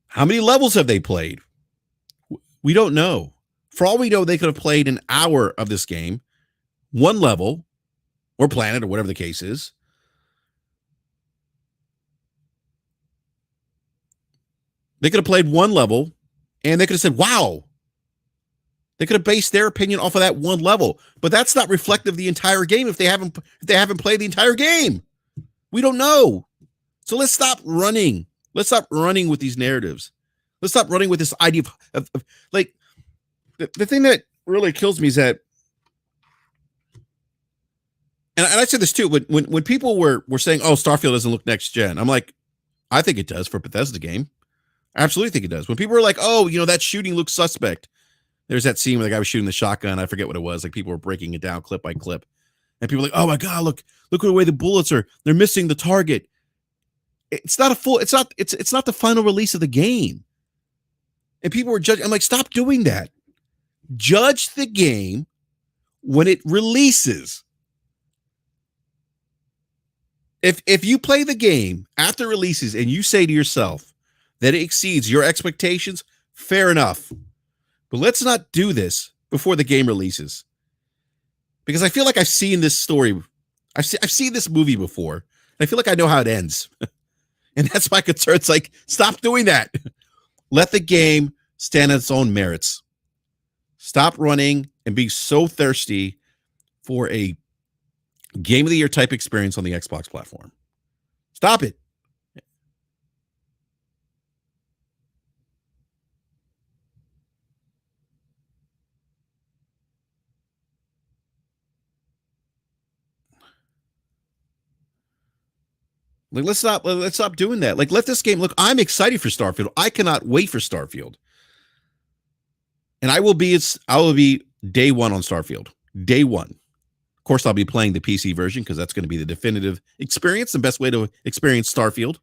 How many levels have they played? We don't know. For all we know, they could have played an hour of this game, one level, or planet, or whatever the case is. They could have played one level, and they could have said, wow. They could have based their opinion off of that one level, but that's not reflective of the entire game if they haven't played the entire game. We don't know. So let's stop running. Let's stop running with these narratives. Let's stop running with this idea of like, the thing that really kills me is that, and I said this too, when people were saying, oh, Starfield doesn't look next gen, I'm like, I think it does for a Bethesda game. I absolutely think it does. When people were like, oh, that shooting looks suspect. There's that scene where the guy was shooting the shotgun. I forget what it was. Like, people were breaking it down clip by clip. And people were like, oh my God, look at the way the bullets are. They're missing the target. It's not the final release of the game. And people were judging. I'm like, stop doing that. Judge the game when it releases. If you play the game after it releases and you say to yourself that it exceeds your expectations, fair enough. But let's not do this before the game releases, because I feel like I've seen this story. I've seen this movie before. I feel like I know how it ends, and that's my concern. It's like, stop doing that. Let the game stand on its own merits. Stop running and being so thirsty for a game of the year type experience on the Xbox platform. Stop it. Like, let's stop doing that. Like, let this game look. I'm excited for Starfield. I cannot wait for Starfield. And I will be day one on Starfield. Day one. Of course, I'll be playing the PC version because that's going to be the definitive experience, the best way to experience Starfield.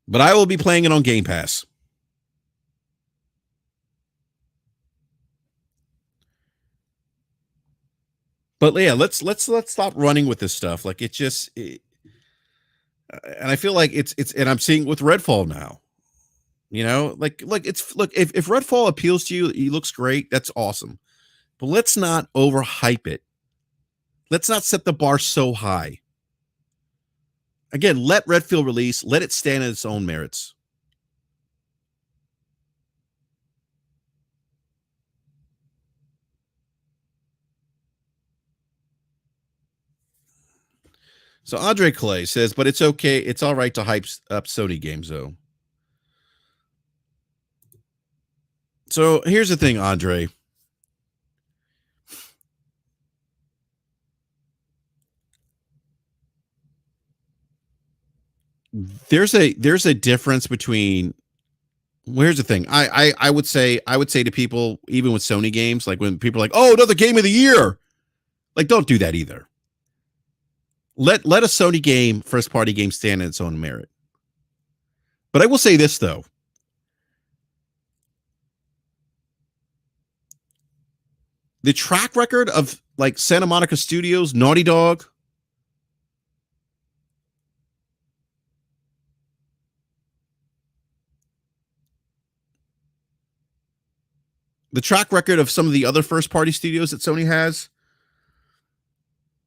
But I will be playing it on Game Pass. But yeah, let's stop running with this stuff. Like, and I feel like it's and I'm seeing it with Redfall now. You know, like if Redfall appeals to you, it looks great. That's awesome. But let's not overhype it. Let's not set the bar so high. Again, let Redfield release. Let it stand on its own merits. So Andre Clay says, but it's okay. It's all right to hype up Sony games, though. So here's the thing, Andre. There's a difference between. Well, here's the thing. I would say to people, even with Sony games, like when people are like, oh, another game of the year, like, don't do that either. Let a Sony game, first party game, stand on its own merit. But I will say this though. The track record of like Santa Monica Studios, Naughty Dog, the track record of some of the other first party studios that Sony has,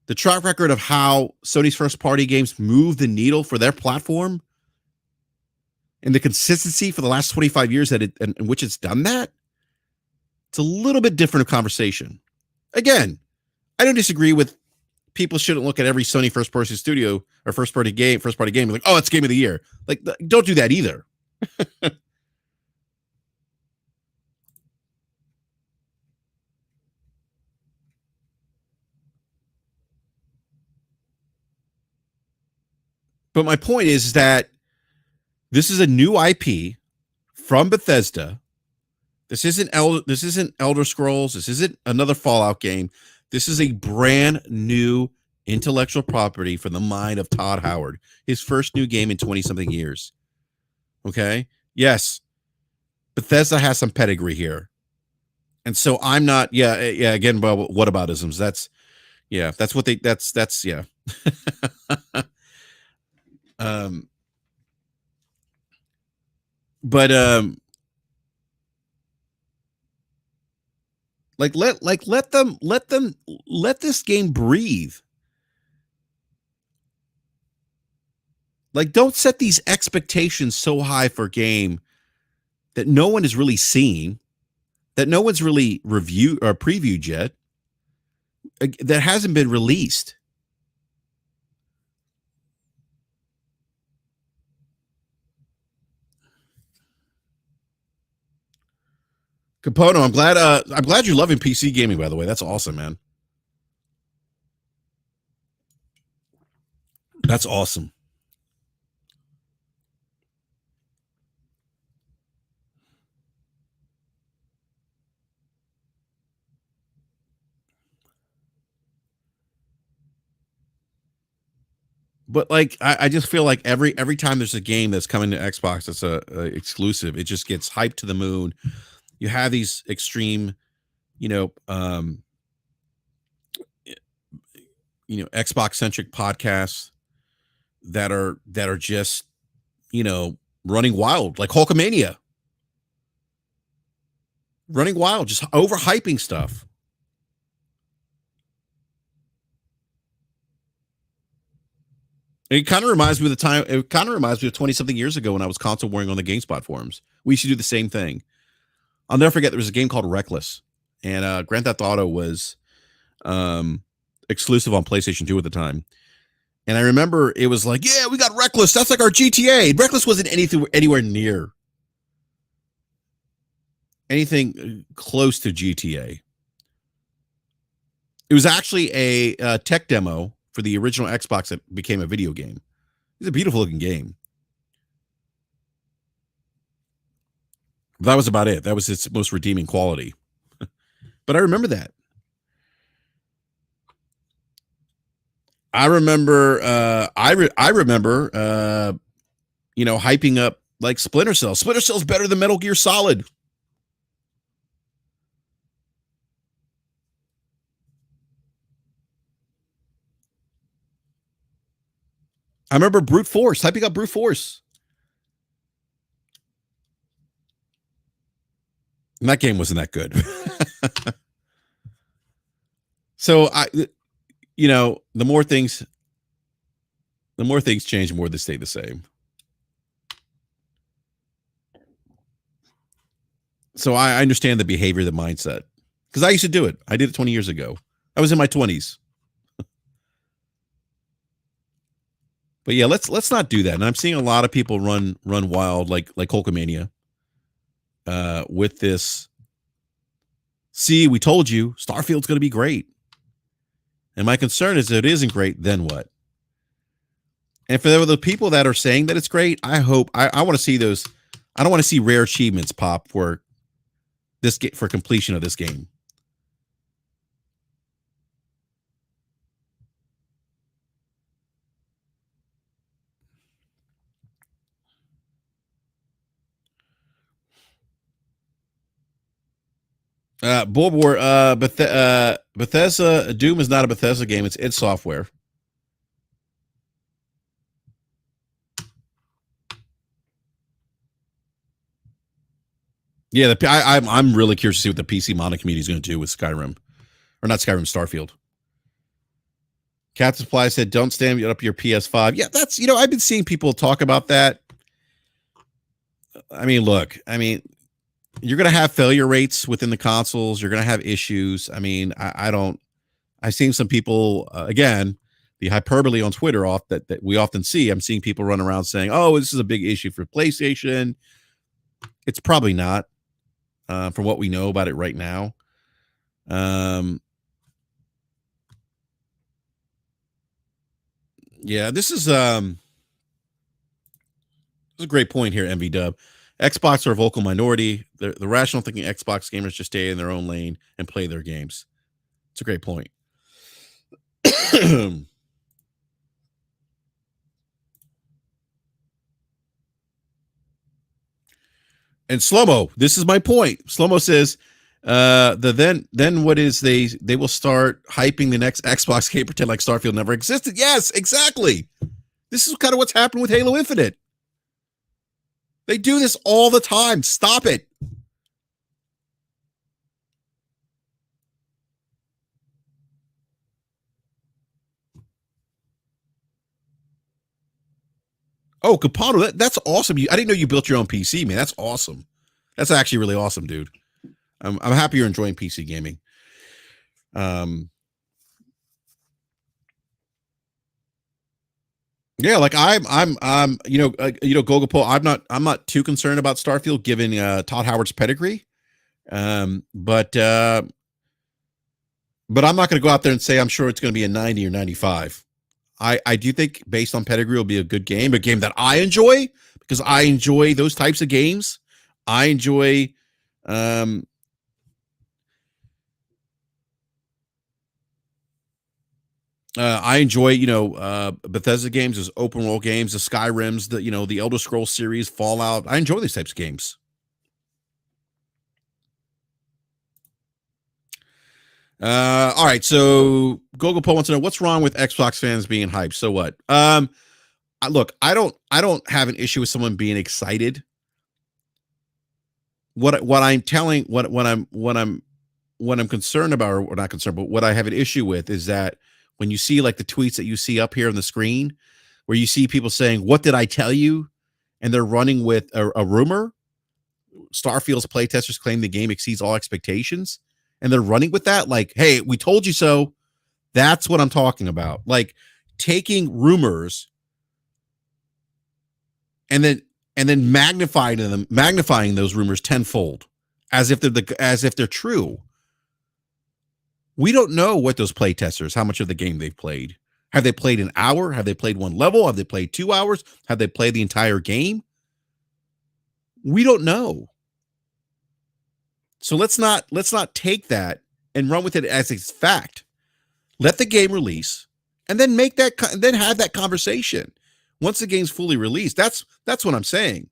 the track record of how Sony's first party games move the needle for their platform, and the consistency for the last 25 years that in which it's done that, it's a little bit different of conversation. Again, I don't disagree with people shouldn't look at every Sony first person studio or first party game like, oh, it's game of the year. Like, don't do that either. But my point is that this is a new IP from Bethesda. This isn't Elder Scrolls. This isn't another Fallout game. This is a brand new intellectual property from the mind of Todd Howard. His first new game in 20-something years. Okay? Yes. Bethesda has some pedigree here. And so I'm not, again, what about isms? That's what they, that's, yeah. But let this game breathe. Like, don't set these expectations so high for a game that no one is really seeing, that no one's really reviewed or previewed yet, that hasn't been released. Capono, I'm glad you're loving PC gaming, by the way. That's awesome, man. That's awesome. But like, I just feel like every time there's a game that's coming to Xbox that's a exclusive, it just gets hyped to the moon. You have these extreme, Xbox centric podcasts that are just, running wild, like Hulkamania, running wild, just overhyping stuff. It kind of reminds me of the time. It kind of reminds me of 20-something years ago when I was console warring on the GameSpot forums. We used to do the same thing. I'll never forget there was a game called Reckless, and Grand Theft Auto was exclusive on PlayStation 2 at the time. And I remember it was like, yeah, we got Reckless. That's like our GTA. Reckless wasn't anywhere near anything close to GTA. It was actually a tech demo for the original Xbox that became a video game. It's a beautiful looking game. That was about it. That was its most redeeming quality. But I remember that. I remember, hyping up like Splinter Cell. Splinter Cell's better than Metal Gear Solid. I remember Brute Force, hyping up Brute Force. And that game wasn't that good. So the more things change, the more they stay the same. So I understand the behavior, the mindset, because I used to do it. I did it 20 years ago. I was in my 20s. But yeah, let's not do that. And I'm seeing a lot of people run wild like Hulkamania with this. See, we told you Starfield's going to be great. And my concern is that it isn't great, then what? And for the people that are saying that it's great, I hope I want to see those. I don't want to see rare achievements pop for completion of this game. Bulbor, Bethesda Doom is not a Bethesda game. It's id Software. Yeah, I'm really curious to see what the PC modding community is going to do with Skyrim, or not Skyrim, Starfield. Captain Supply said, "Don't stand up your PS5." Yeah, that's I've been seeing people talk about that. I mean, look, you're going to have failure rates within the consoles. You're going to have issues. I mean, I've seen some people, again, the hyperbole on Twitter that we often see. I'm seeing people run around saying, oh, this is a big issue for PlayStation. It's probably not, from what we know about it right now. Yeah, this is a great point here, MV Dub. Xbox are a vocal minority. The rational thinking Xbox gamers just stay in their own lane and play their games. It's a great point. And Slow-Mo, this is my point. Slow-Mo says, then what is they will start hyping the next Xbox game, pretend like Starfield never existed. Yes, exactly. This is kind of what's happened with Halo Infinite. They do this all the time. Stop it. Oh, Capano, that's awesome. I didn't know you built your own PC, man. That's awesome. That's actually really awesome, dude. I'm happy you're enjoying PC gaming. Yeah, like I'm Gogopo. I'm not too concerned about Starfield given Todd Howard's pedigree. But I'm not going to go out there and say I'm sure it's going to be a 90 or 95. I do think based on pedigree will be a good game, a game that I enjoy because I enjoy those types of games. I enjoy Bethesda games, those open world games, the Skyrims, the Elder Scrolls series, Fallout. I enjoy these types of games. All right. So Gogo Poe wants to know what's wrong with Xbox fans being hyped. So what? Look, I don't have an issue with someone being excited. What I'm concerned about, or not concerned, but what I have an issue with is that when you see like the tweets that you see up here on the screen, where you see people saying, "What did I tell you?" and they're running with a rumor. Starfield's playtesters claim the game exceeds all expectations, and they're running with that. Like, hey, we told you so. That's what I'm talking about. Like taking rumors and then magnifying those rumors tenfold, as if they're true. We don't know what those playtesters, how much of the game they've played. Have they played an hour? Have they played one level? Have they played 2 hours? Have they played the entire game? We don't know. So let's not take that and run with it as it's fact. Let the game release, and then then have that conversation once the game's fully released. That's what I'm saying.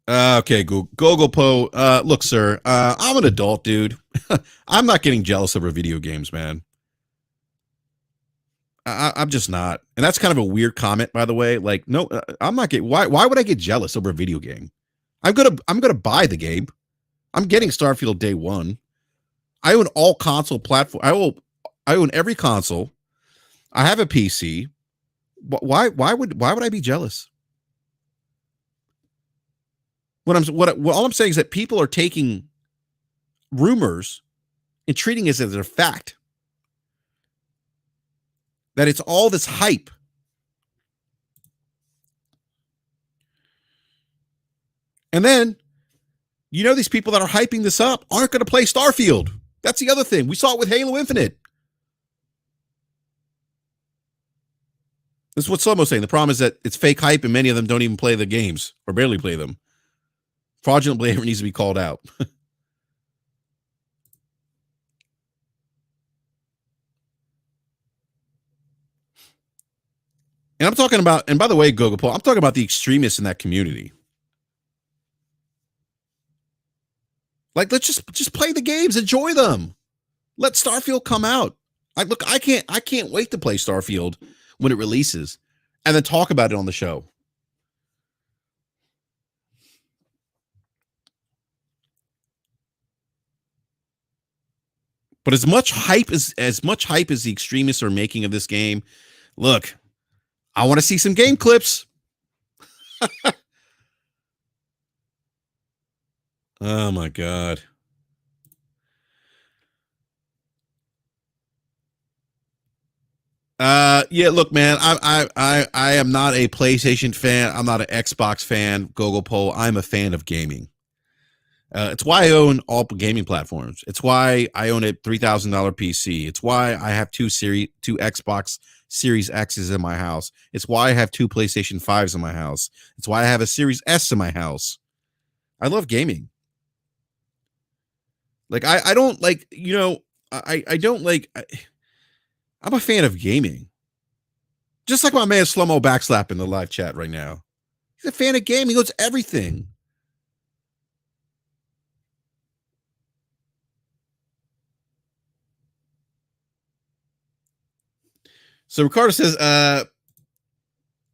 Okay, Google Po. Look, sir, I'm an adult, dude. I'm not getting jealous over video games, man. I'm just not, and that's kind of a weird comment, by the way. Like, no, I'm not getting. Why would I get jealous over a video game? I'm gonna buy the game. I'm getting Starfield day one. I own all console platform. I own every console. I have a PC. Why would I be jealous? All I'm saying is that people are taking rumors and treating it as a fact. That it's all this hype. And then, these people that are hyping this up aren't going to play Starfield. That's the other thing. We saw it with Halo Infinite. This is what Slomo's saying. The problem is that it's fake hype, and many of them don't even play the games or barely play them. Fraudulent behavior needs to be called out. And I'm talking about, and by the way, Google Poll, I'm talking about the extremists in that community. Like, let's just play the games, enjoy them. Let Starfield come out. I can't wait to play Starfield when it releases, and then talk about it on the show. But as much hype as the extremists are making of this game, look, I want to see some game clips. Oh my God. Yeah, look, man, I am not a PlayStation fan. I'm not an Xbox fan. Google Poll. I'm a fan of gaming. It's why I own all gaming platforms. It's why I own a $3,000 PC. It's why I have two Xbox Series X's in my house. It's why I have 2 PlayStation 5s in my house. It's why I have a Series S in my house. I love gaming. Like I don't like, I don't like. I'm a fan of gaming. Just like my man Slow-Mo Backslap in the live chat right now. He's a fan of gaming. He knows everything. So Ricardo says,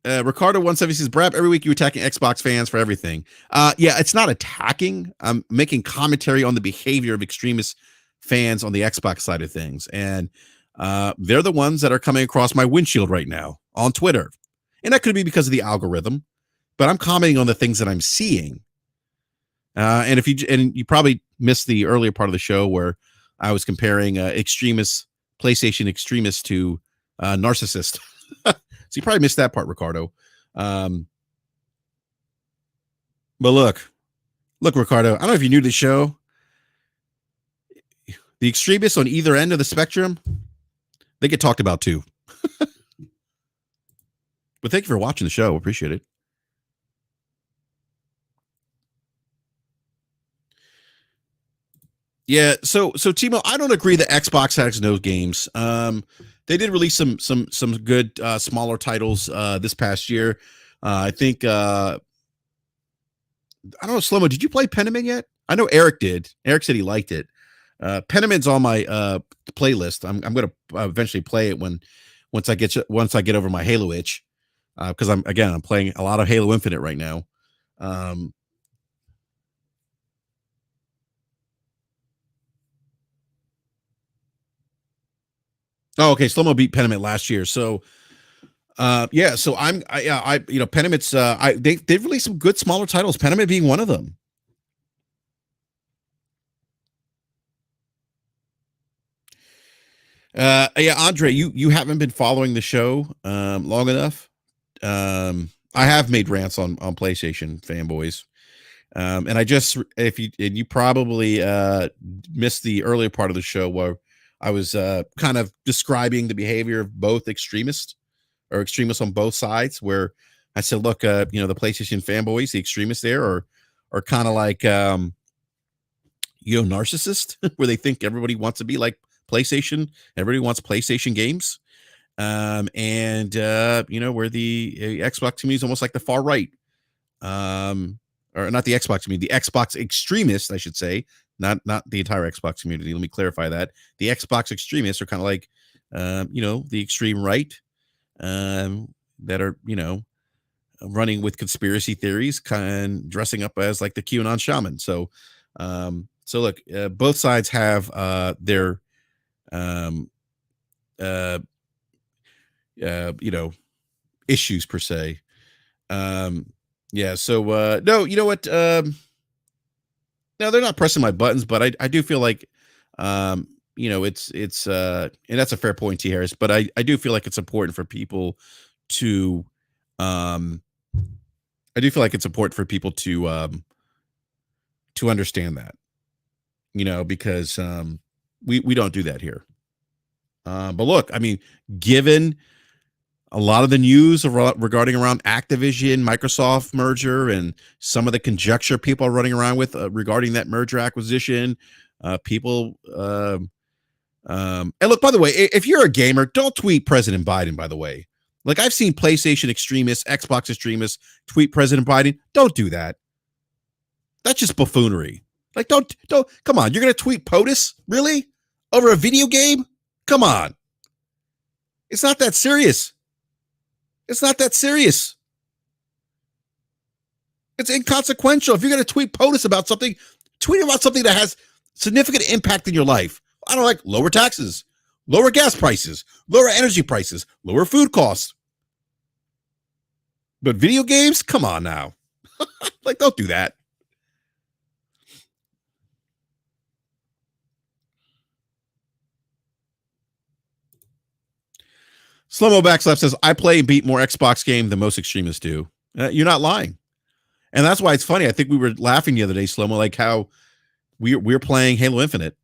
Ricardo 170 says, Brap, every week you attacking Xbox fans for everything. Yeah, it's not attacking. I'm making commentary on the behavior of extremist fans on the Xbox side of things. And they're the ones that are coming across my windshield right now on Twitter. And that could be because of the algorithm, but I'm commenting on the things that I'm seeing. And you probably missed the earlier part of the show where I was comparing PlayStation extremists to narcissist. So you probably missed that part, Ricardo. But look, Ricardo, I don't know if you're new to the show. The extremists on either end of the spectrum, they get talked about too. But thank you for watching the show. Appreciate it. Yeah, so Timo, I don't agree that Xbox has no games. They did release some good smaller titles this past year. I think I don't know, Slow-Mo, did you play Pentiment yet? I know Eric did. Eric said he liked it. Pentiment's on my playlist. I'm going to eventually play it once I get over my Halo itch, because I'm playing a lot of Halo Infinite right now. Oh, okay. Slow-mo beat Pentiment last year. So, yeah. So Pentiment's, they've released some good smaller titles. Pentiment being one of them. Yeah, Andre, you haven't been following the show long enough. I have made rants on PlayStation fanboys. And I just, if you, and you probably missed the earlier part of the show where I was kind of describing the behavior of both extremists on both sides, where I said, look, the PlayStation fanboys, the extremists there are kind of like, narcissist, where they think everybody wants to be like PlayStation. Everybody wants PlayStation games. Where the Xbox community is almost like the far right. Or not the Xbox community, the Xbox extremists, I should say, not the entire Xbox community. Let me clarify that. The Xbox extremists are kind of like, the extreme right, that are, running with conspiracy theories, kind of dressing up as like the QAnon shaman. So, look, both sides have their, issues per se. Yeah. So, no, you know what? No, they're not pressing my buttons, but I do feel like, it's, and that's a fair point, T. Harris, but I do feel like it's important for people to, I do feel like it's important for people to understand that, because, we don't do that here. But look, I mean, given a lot of the news regarding around Activision, Microsoft merger, and some of the conjecture people are running around with regarding that merger acquisition, people. And look, by the way, if you're a gamer, don't tweet President Biden. By the way, like I've seen PlayStation extremists, Xbox extremists tweet President Biden. Don't do that. That's just buffoonery. Like, don't come on. You're gonna tweet POTUS, really, over a video game? Come on. It's not that serious. It's not that serious. It's inconsequential. If you're going to tweet POTUS about something, tweet about something that has significant impact in your life. I don't like lower taxes, lower gas prices, lower energy prices, lower food costs. But video games, come on now. Like, don't do that. Slow-mo backslap says, I play and beat more Xbox game than most extremists do. You're not lying. And that's why it's funny. I think we were laughing the other day, Slow-mo, like how we're playing Halo Infinite,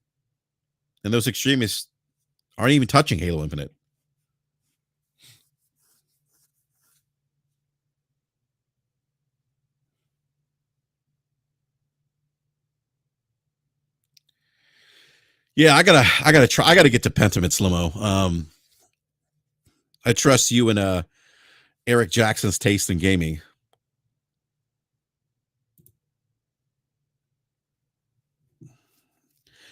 and those extremists aren't even touching Halo Infinite. Yeah, I gotta get to Pentiment, Slow-mo. I trust you and Eric Jackson's taste in gaming.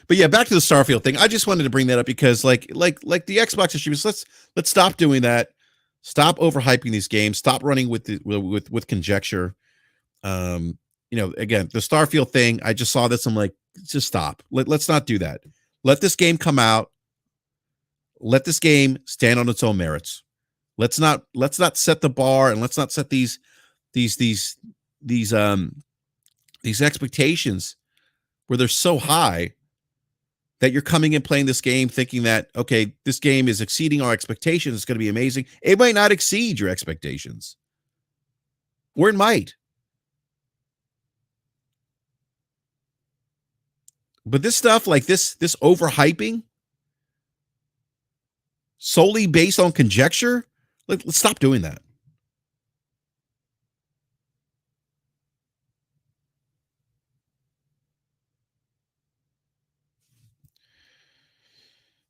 But yeah, back to the Starfield thing. I just wanted to bring that up because, like the Xbox issues, let's stop doing that. Stop overhyping these games. Stop running with conjecture. Again, the Starfield thing. I just saw this. I'm like, just stop. Let's not do that. Let this game come out. Let this game stand on its own merits. Let's not set the bar, and let's not set these expectations where they're so high that you're coming and playing this game thinking that, okay, this game is exceeding our expectations. It's going to be amazing. It might not exceed your expectations, or it might. But this stuff, like this overhyping, solely based on conjecture, let's stop doing that.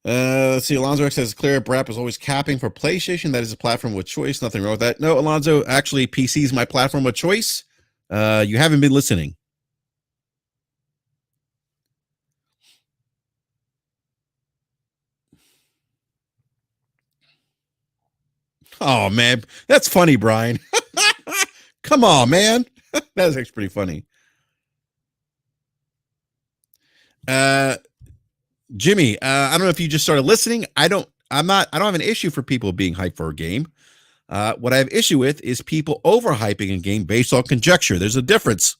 Let's see. Alonzo X says, clear Brap is always capping for PlayStation. That is a platform with choice. Nothing wrong with that. No, Alonzo, actually, PC is my platform of choice. You haven't been listening. Oh, man. That's funny, Brian. Come on, man. That is actually pretty funny. Jimmy, I don't know if you just started listening. I don't I don't have an issue for people being hyped for a game. What I have issue with is people overhyping a game based on conjecture. There's a difference.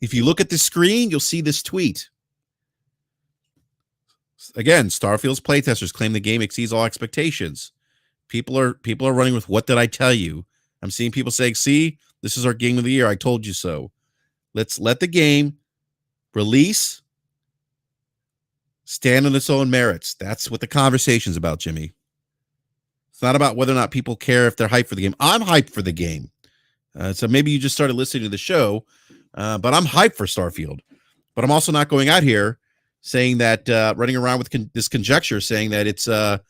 If you look at the screen, you'll see this tweet. Again, Starfield's playtesters claim the game exceeds all expectations. People are running with what did I tell you? I'm seeing people saying, see, this is our game of the year. I told you so. Let's let the game release, stand on its own merits. That's what the conversation's about, Jimmy. It's not about whether or not people care if they're hyped for the game. I'm hyped for the game. So maybe you just started listening to the show, but I'm hyped for Starfield. But I'm also not going out here saying that, running around with this conjecture, saying that it's, the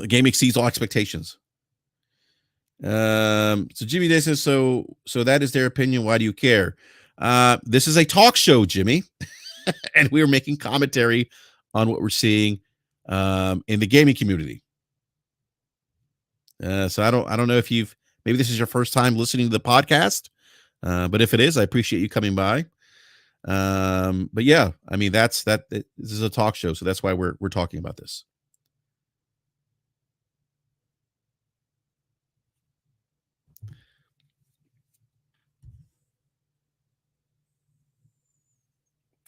game exceeds all expectations. So Jimmy Day says, so that is their opinion. Why do you care? This is a talk show, Jimmy, and we are making commentary on what we're seeing in the gaming community. So I don't know if maybe this is your first time listening to the podcast, but if it is, I appreciate you coming by. But yeah, I mean, this is a talk show, so that's why we're talking about this.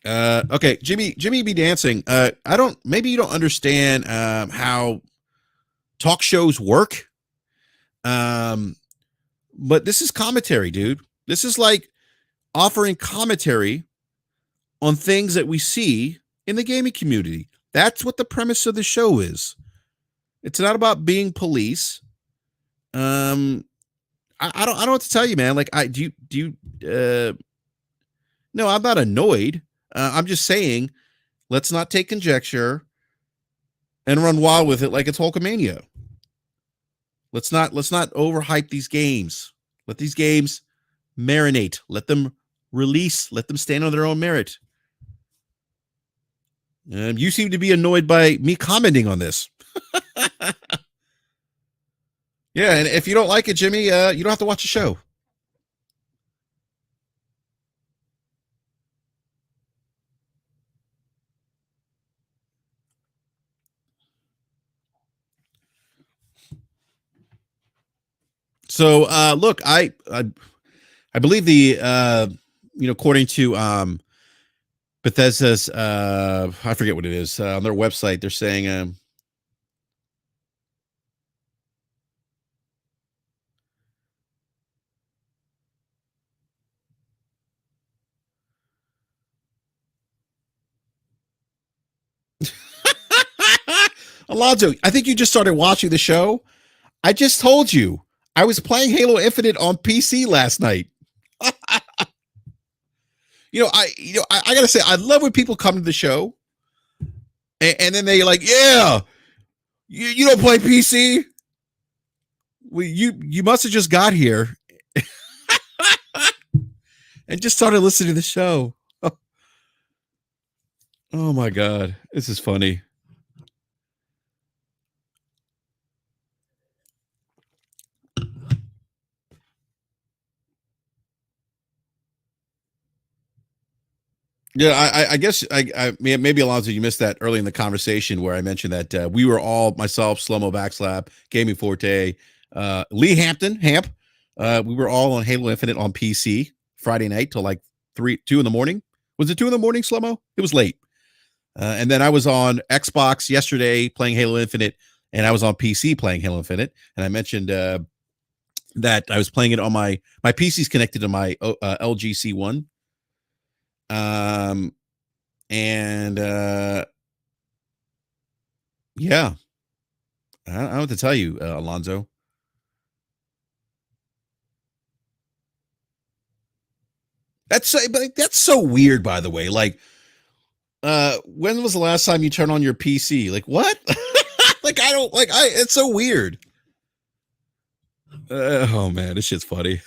Okay, Jimmy be dancing. Maybe you don't understand how talk shows work. But this is commentary, dude. This is like offering commentary on things that we see in the gaming community. That's what the premise of the show is. It's not about being police. I don't know what to tell you, man. Like, no, I'm not annoyed. I'm just saying, let's not take conjecture and run wild with it like it's Hulkamania. Let's not overhype these games. Let these games marinate. Let them release. Let them stand on their own merit. You seem to be annoyed by me commenting on this. Yeah, and if you don't like it, Jimmy, you don't have to watch the show. So look, I believe the according to Bethesda's I forget what it is on their website, they're saying Alonzo, I think you just started watching the show. I just told you I was playing Halo Infinite on PC last night. I gotta say, I love when people come to the show and then they're like, yeah, you don't play PC. Well, you must have just got here and just started listening to the show. Oh my God, this is funny. Yeah, I guess maybe Alonzo, you missed that early in the conversation where I mentioned that we were all, myself, Slow-Mo Backslap, Gaming Forte, Lee Hampton, Hamp, we were all on Halo Infinite on PC Friday night till like 2 in the morning. Was it 2 in the morning, Slow-Mo? It was late. And then I was on Xbox yesterday playing Halo Infinite, and I was on PC playing Halo Infinite. And I mentioned that I was playing it on my PC's connected to my LG C1. And yeah, I don't know what to tell you, Alonzo. That's so weird, by the way. Like, when was the last time you turned on your PC? Like, what? Like, it's so weird. Oh man, this shit's funny.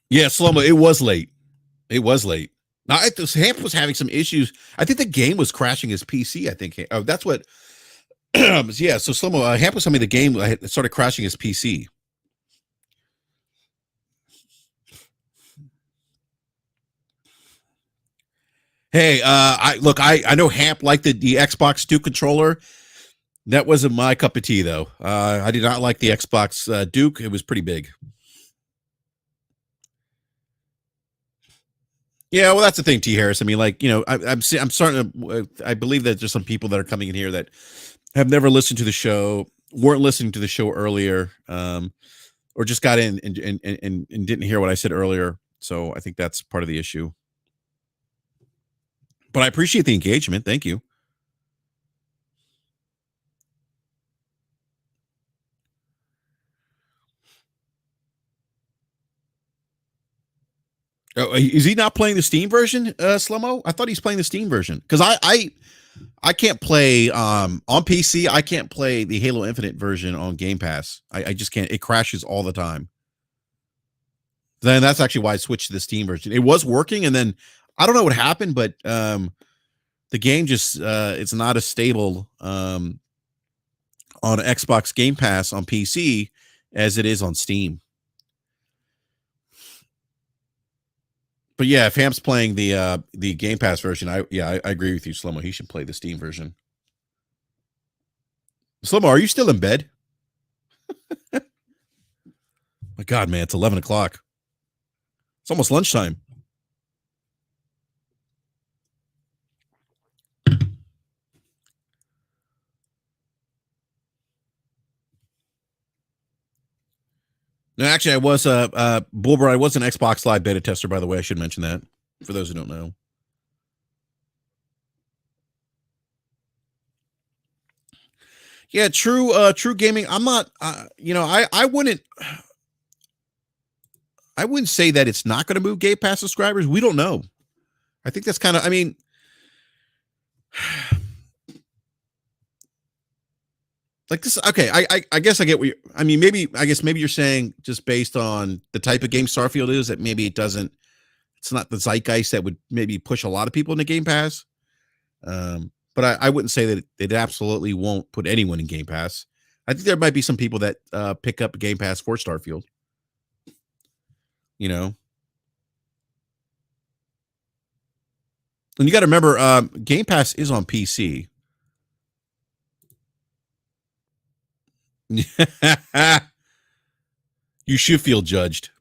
Yeah, Slow-Mo, it was late. It was late. Now, Hamp was having some issues. I think the game was crashing his PC. I think that's what. Yeah, so Slow-Mo, Hamp was telling me the game started crashing his PC. Hey, I know Hamp liked the Xbox 2 controller. That wasn't my cup of tea, though. I did not like the Xbox Duke. It was pretty big. Yeah, well, that's the thing, T. Harris. I mean, like, I'm starting to. I believe that there's some people that are coming in here that have never listened to the show, weren't listening to the show earlier, or just got in and didn't hear what I said earlier. So I think that's part of the issue. But I appreciate the engagement. Thank you. Oh, is he not playing the Steam version, Slomo? I thought he's playing the Steam version because I can't play on PC. I can't play the Halo Infinite version on Game Pass. I just can't. It crashes all the time. Then that's actually why I switched to the Steam version. It was working, and then I don't know what happened, but the game just it's not as stable on Xbox Game Pass on PC as it is on Steam. But yeah, if Hamp's playing the Game Pass version, I agree with you, Slomo. He should play the Steam version. Slomo, are you still in bed? My God, man, it's 11 o'clock. It's almost lunchtime. No, actually, I was Bulber. I was an Xbox Live beta tester, by the way. I should mention that for those who don't know. Yeah, true gaming. I'm not. I wouldn't say that it's not going to move Game Pass subscribers. We don't know. I think that's kind of. I mean, like this. Okay, I guess I get what you. I mean, maybe you're saying just based on the type of game Starfield is that maybe it doesn't. It's not the zeitgeist that would maybe push a lot of people into Game Pass. But I wouldn't say that it absolutely won't put anyone in Game Pass. I think there might be some people that pick up Game Pass for Starfield. And you got to remember, Game Pass is on PC. You should feel judged.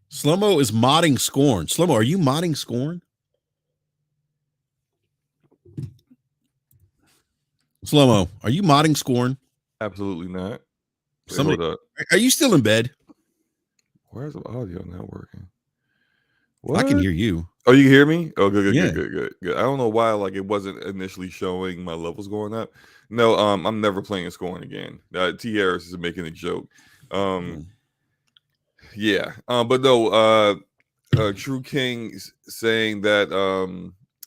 Slow-mo is modding Scorn. Slow-mo, are you modding Scorn? Slow-mo, are you modding Scorn? Absolutely not. Wait, Somebody, hold up. are you still in bed? Why is the audio not working? What? I can hear you. Oh, you hear me? Oh, good. Yeah. Good. I don't know why it wasn't initially showing my levels going up. No, I'm never playing Scorn again. T. Harris is making a joke. Yeah. But no, True King saying that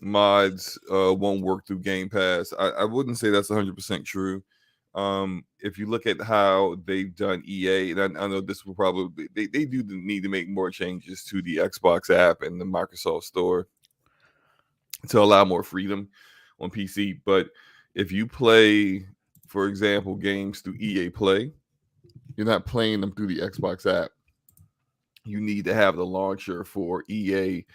mods won't work through Game Pass. I wouldn't say that's 100% true. If you look at how they've done EA, and I know this will probably they do need to make more changes to the Xbox app and the Microsoft Store to allow more freedom on PC. But if you play, for example, games through EA Play, you're not playing them through the Xbox app. You need to have the launcher for EA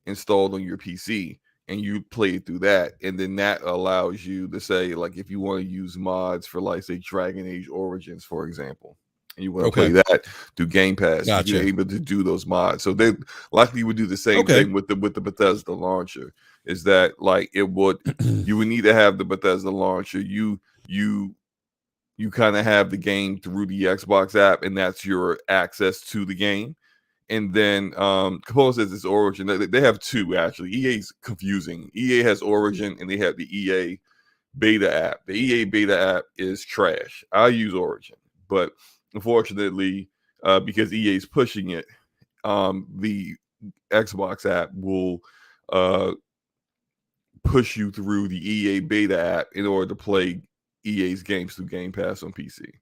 installed on your PC, and you play it through that, and then that allows you to say, like, if you want to use mods for, like, say, Dragon Age Origins, for example, and you want to play that through Game Pass, you're able to do those mods. So they likely would do the same thing with the Bethesda launcher. Is that like you would need to have the Bethesda launcher. You kind of have the game through the Xbox app, and that's your access to the game. And then Capone says it's Origin. They have two, actually. EA's confusing. EA has Origin, and they have the EA beta app. The EA beta app is trash. I use Origin, but unfortunately, because EA's pushing it, the Xbox app will push you through the EA beta app in order to play EA's games through Game Pass on PC.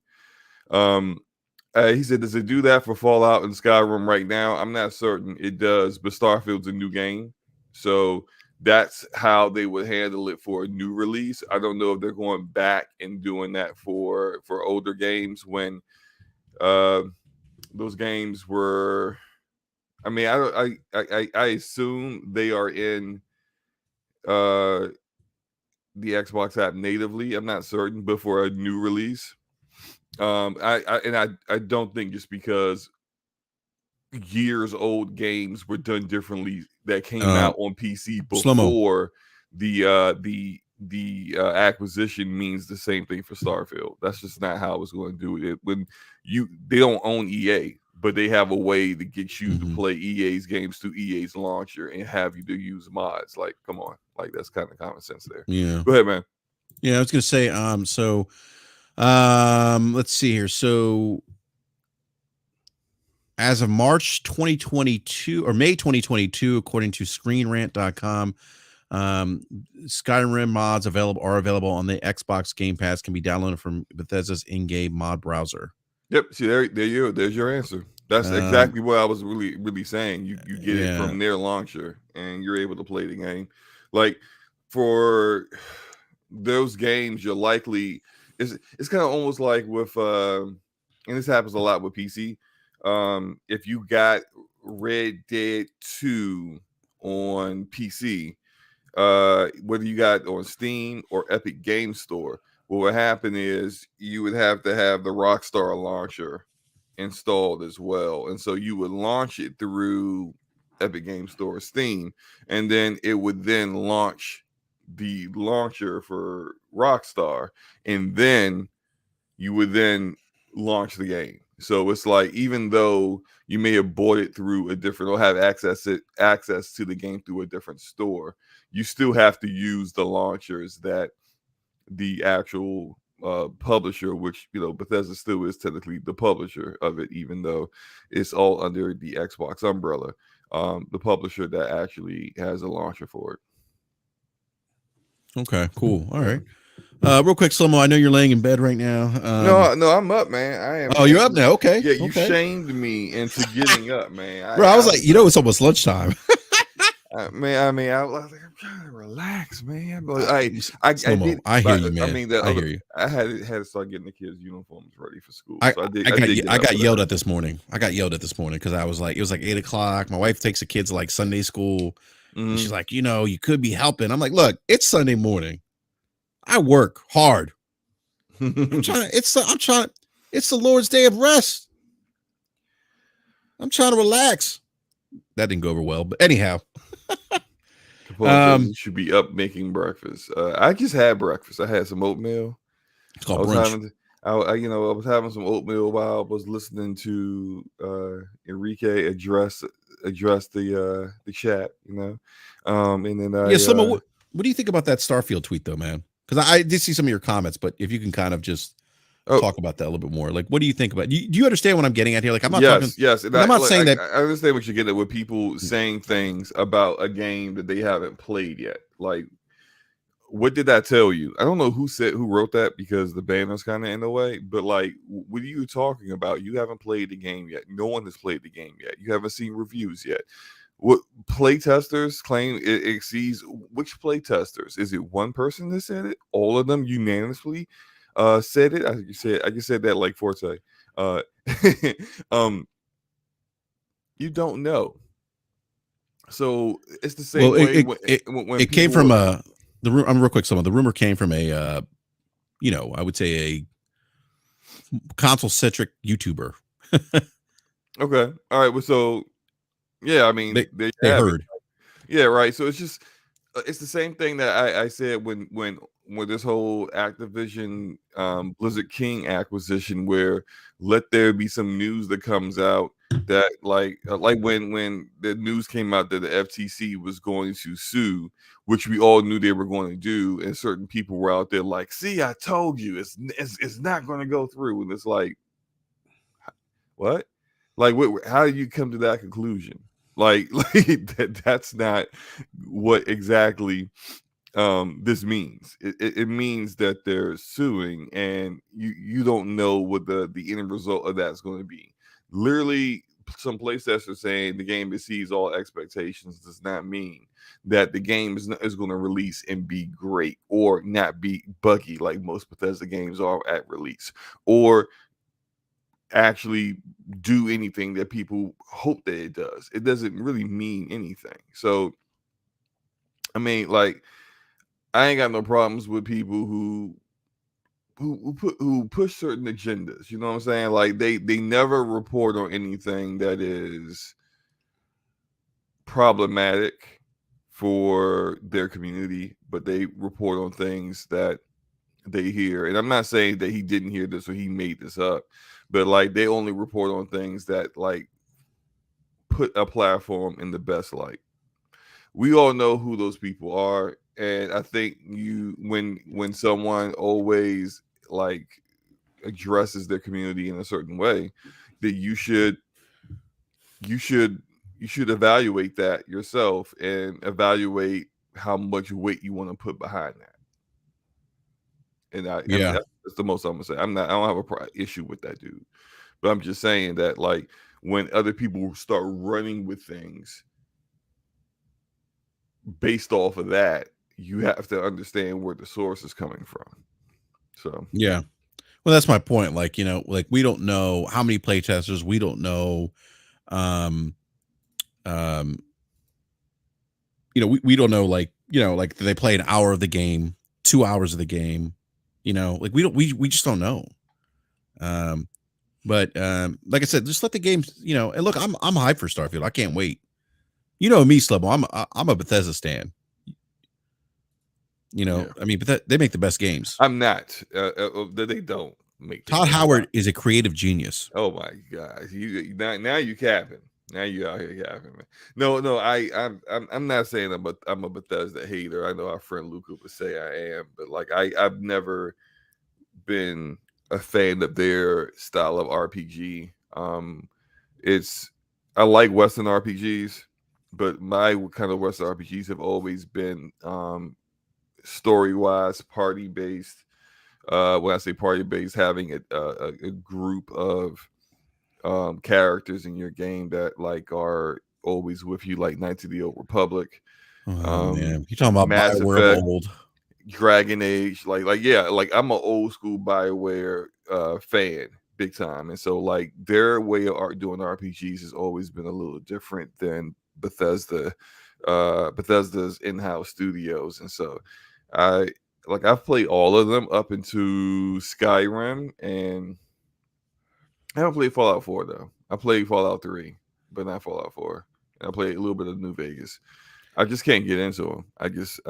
He said, does it do that for Fallout and Skyrim right now? I'm not certain it does, but Starfield's a new game. So that's how they would handle it for a new release. I don't know if they're going back and doing that for older games when uh, those games were. I mean, I assume they are in uh, the Xbox app natively. I'm not certain, but for a new release, I don't think just because years old games were done differently that came out on PC Slow-mo. before the acquisition means the same thing for Starfield. That's just not how it's going to do it. When they don't own EA, but they have a way to get you to play EA's games through EA's launcher and have you to use mods. Like, come on, like that's kind of common sense there. Yeah. Go ahead, man. Yeah, I was gonna say, let's see here. So as of March 2022 or May 2022, according to ScreenRant.com, Skyrim mods are available on the Xbox Game Pass, can be downloaded from Bethesda's in-game mod browser. Yep. See, there's your answer. That's exactly what I was really saying. You get it from their launcher and you're able to play the game. Like for those games, you're likely it's kind of almost like with and this happens a lot with PC. If you got Red Dead 2 on PC, whether you got on Steam or Epic Game Store, what would happen is you would have to have the Rockstar launcher installed as well. And so you would launch it through Epic Game Store or Steam, and then it would then launch the launcher for Rockstar, and then you would then launch the game. So it's like, even though you may have bought it through a different or have access to the game through a different store, you still have to use the launchers that the actual publisher, which Bethesda still is technically the publisher of it, even though it's all under the Xbox umbrella. The publisher that actually has a launcher for it. Okay, cool. All right. Real quick, Slomo, I know you're laying in bed right now. No, I'm up, man. I am. Oh, you're up now. Okay. Yeah, you shamed me into getting up, man. Bro, I was like, it's almost lunchtime. I was like, I'm trying to relax, man. But I hear you, man. I hear you. I had to start getting the kids' uniforms ready for school. I got yelled at this morning. Because I was like, it was like 8:00. My wife takes the kids to like Sunday school. And she's like, you could be helping. I'm like, look, it's Sunday morning. I work hard. It's the Lord's day of rest. I'm trying to relax. That didn't go over well, but anyhow. You should be up making breakfast. I just had breakfast. I had some oatmeal. It's called brunch. I was having some oatmeal while I was listening to Enrique address the chat. And then Slimmo, what do you think about that Starfield tweet though, man? Because I did see some of your comments, but if you can kind of just talk about that a little bit more. Like, what do you think about it? Do you understand what I'm getting at here? Like, I'm not talking. Yes. And I'm not saying that. I understand what you're getting at with people saying things about a game that they haven't played yet. Like, what did that tell you? I don't know who wrote that, because the banner's kind of in the way. But like, what are you talking about? You haven't played the game yet. No one has played the game yet. You haven't seen reviews yet. What playtesters claim it exceeds? Which playtesters? Is it one person that said it? All of them unanimously said it. I just said that like Forte. You don't know. So it's the same way. It came from the room. I'm real quick. The rumor came from a, I would say a console centric YouTuber. Okay. All right. Well, so yeah, I mean, they heard. Yeah, right. So it's just it's the same thing that I said when this whole Activision Blizzard King acquisition, where let there be some news that comes out that like when the news came out that the FTC was going to sue, which we all knew they were going to do, and certain people were out there like, see, I told you it's not going to go through. And it's like, what? Like, how do you come to that conclusion? Like that's not what exactly this means. It means that they're suing, and you don't know what the end result of that's going to be. Literally, some playtesters saying the game exceeds all expectations does not mean that the game is going to release and be great or not be buggy like most Bethesda games are at release, or actually do anything that people hope that it does. It doesn't really mean anything. So, I mean, like, I ain't got no problems with people who push certain agendas. You know what I'm saying? Like they never report on anything that is problematic for their community, but they report on things that they hear. And I'm not saying that he didn't hear this or he made this up, but like they only report on things that like put a platform in the best light. We all know who those people are, and I think when someone always like addresses their community in a certain way, that you should evaluate that yourself and evaluate how much weight you want to put behind that. And I mean, that's the most I'm gonna say. I don't have a issue with that dude, but I'm just saying that like when other people start running with things based off of that, you have to understand where the source is coming from. So yeah. Well, that's my point. Like, like we don't know how many playtesters. We don't know, um, we don't know, like, like they play an hour of the game, 2 hours of the game, like we just don't know. But like I said, just let the games, and look, I'm hyped for Starfield. I can't wait. You know me, Slubbo. I'm a Bethesda stan. Yeah. I mean, but they make the best games. I'm not. They don't make. Todd Howard is a creative genius. Oh my gosh, you now you capping. Now you out here capping, man. No, I'm not saying I'm a Bethesda hater. I know our friend Luca would say I am, but like I've never been a fan of their style of RPG. I like Western RPGs, but my kind of Western RPGs have always been story wise, party based. When I say party based, having a group of characters in your game that like are always with you, like Knights of the Old Republic. Oh man, you talking about Mass BioWare Effect, of old? Dragon Age, like yeah, like I'm an old school BioWare fan, big time, and so like their way of doing RPGs has always been a little different than Bethesda's in-house studios, and so I've played all of them up into Skyrim, and I haven't played Fallout 4 though. I played Fallout 3, but not Fallout 4. And I played a little bit of New Vegas. I just can't get into them. I just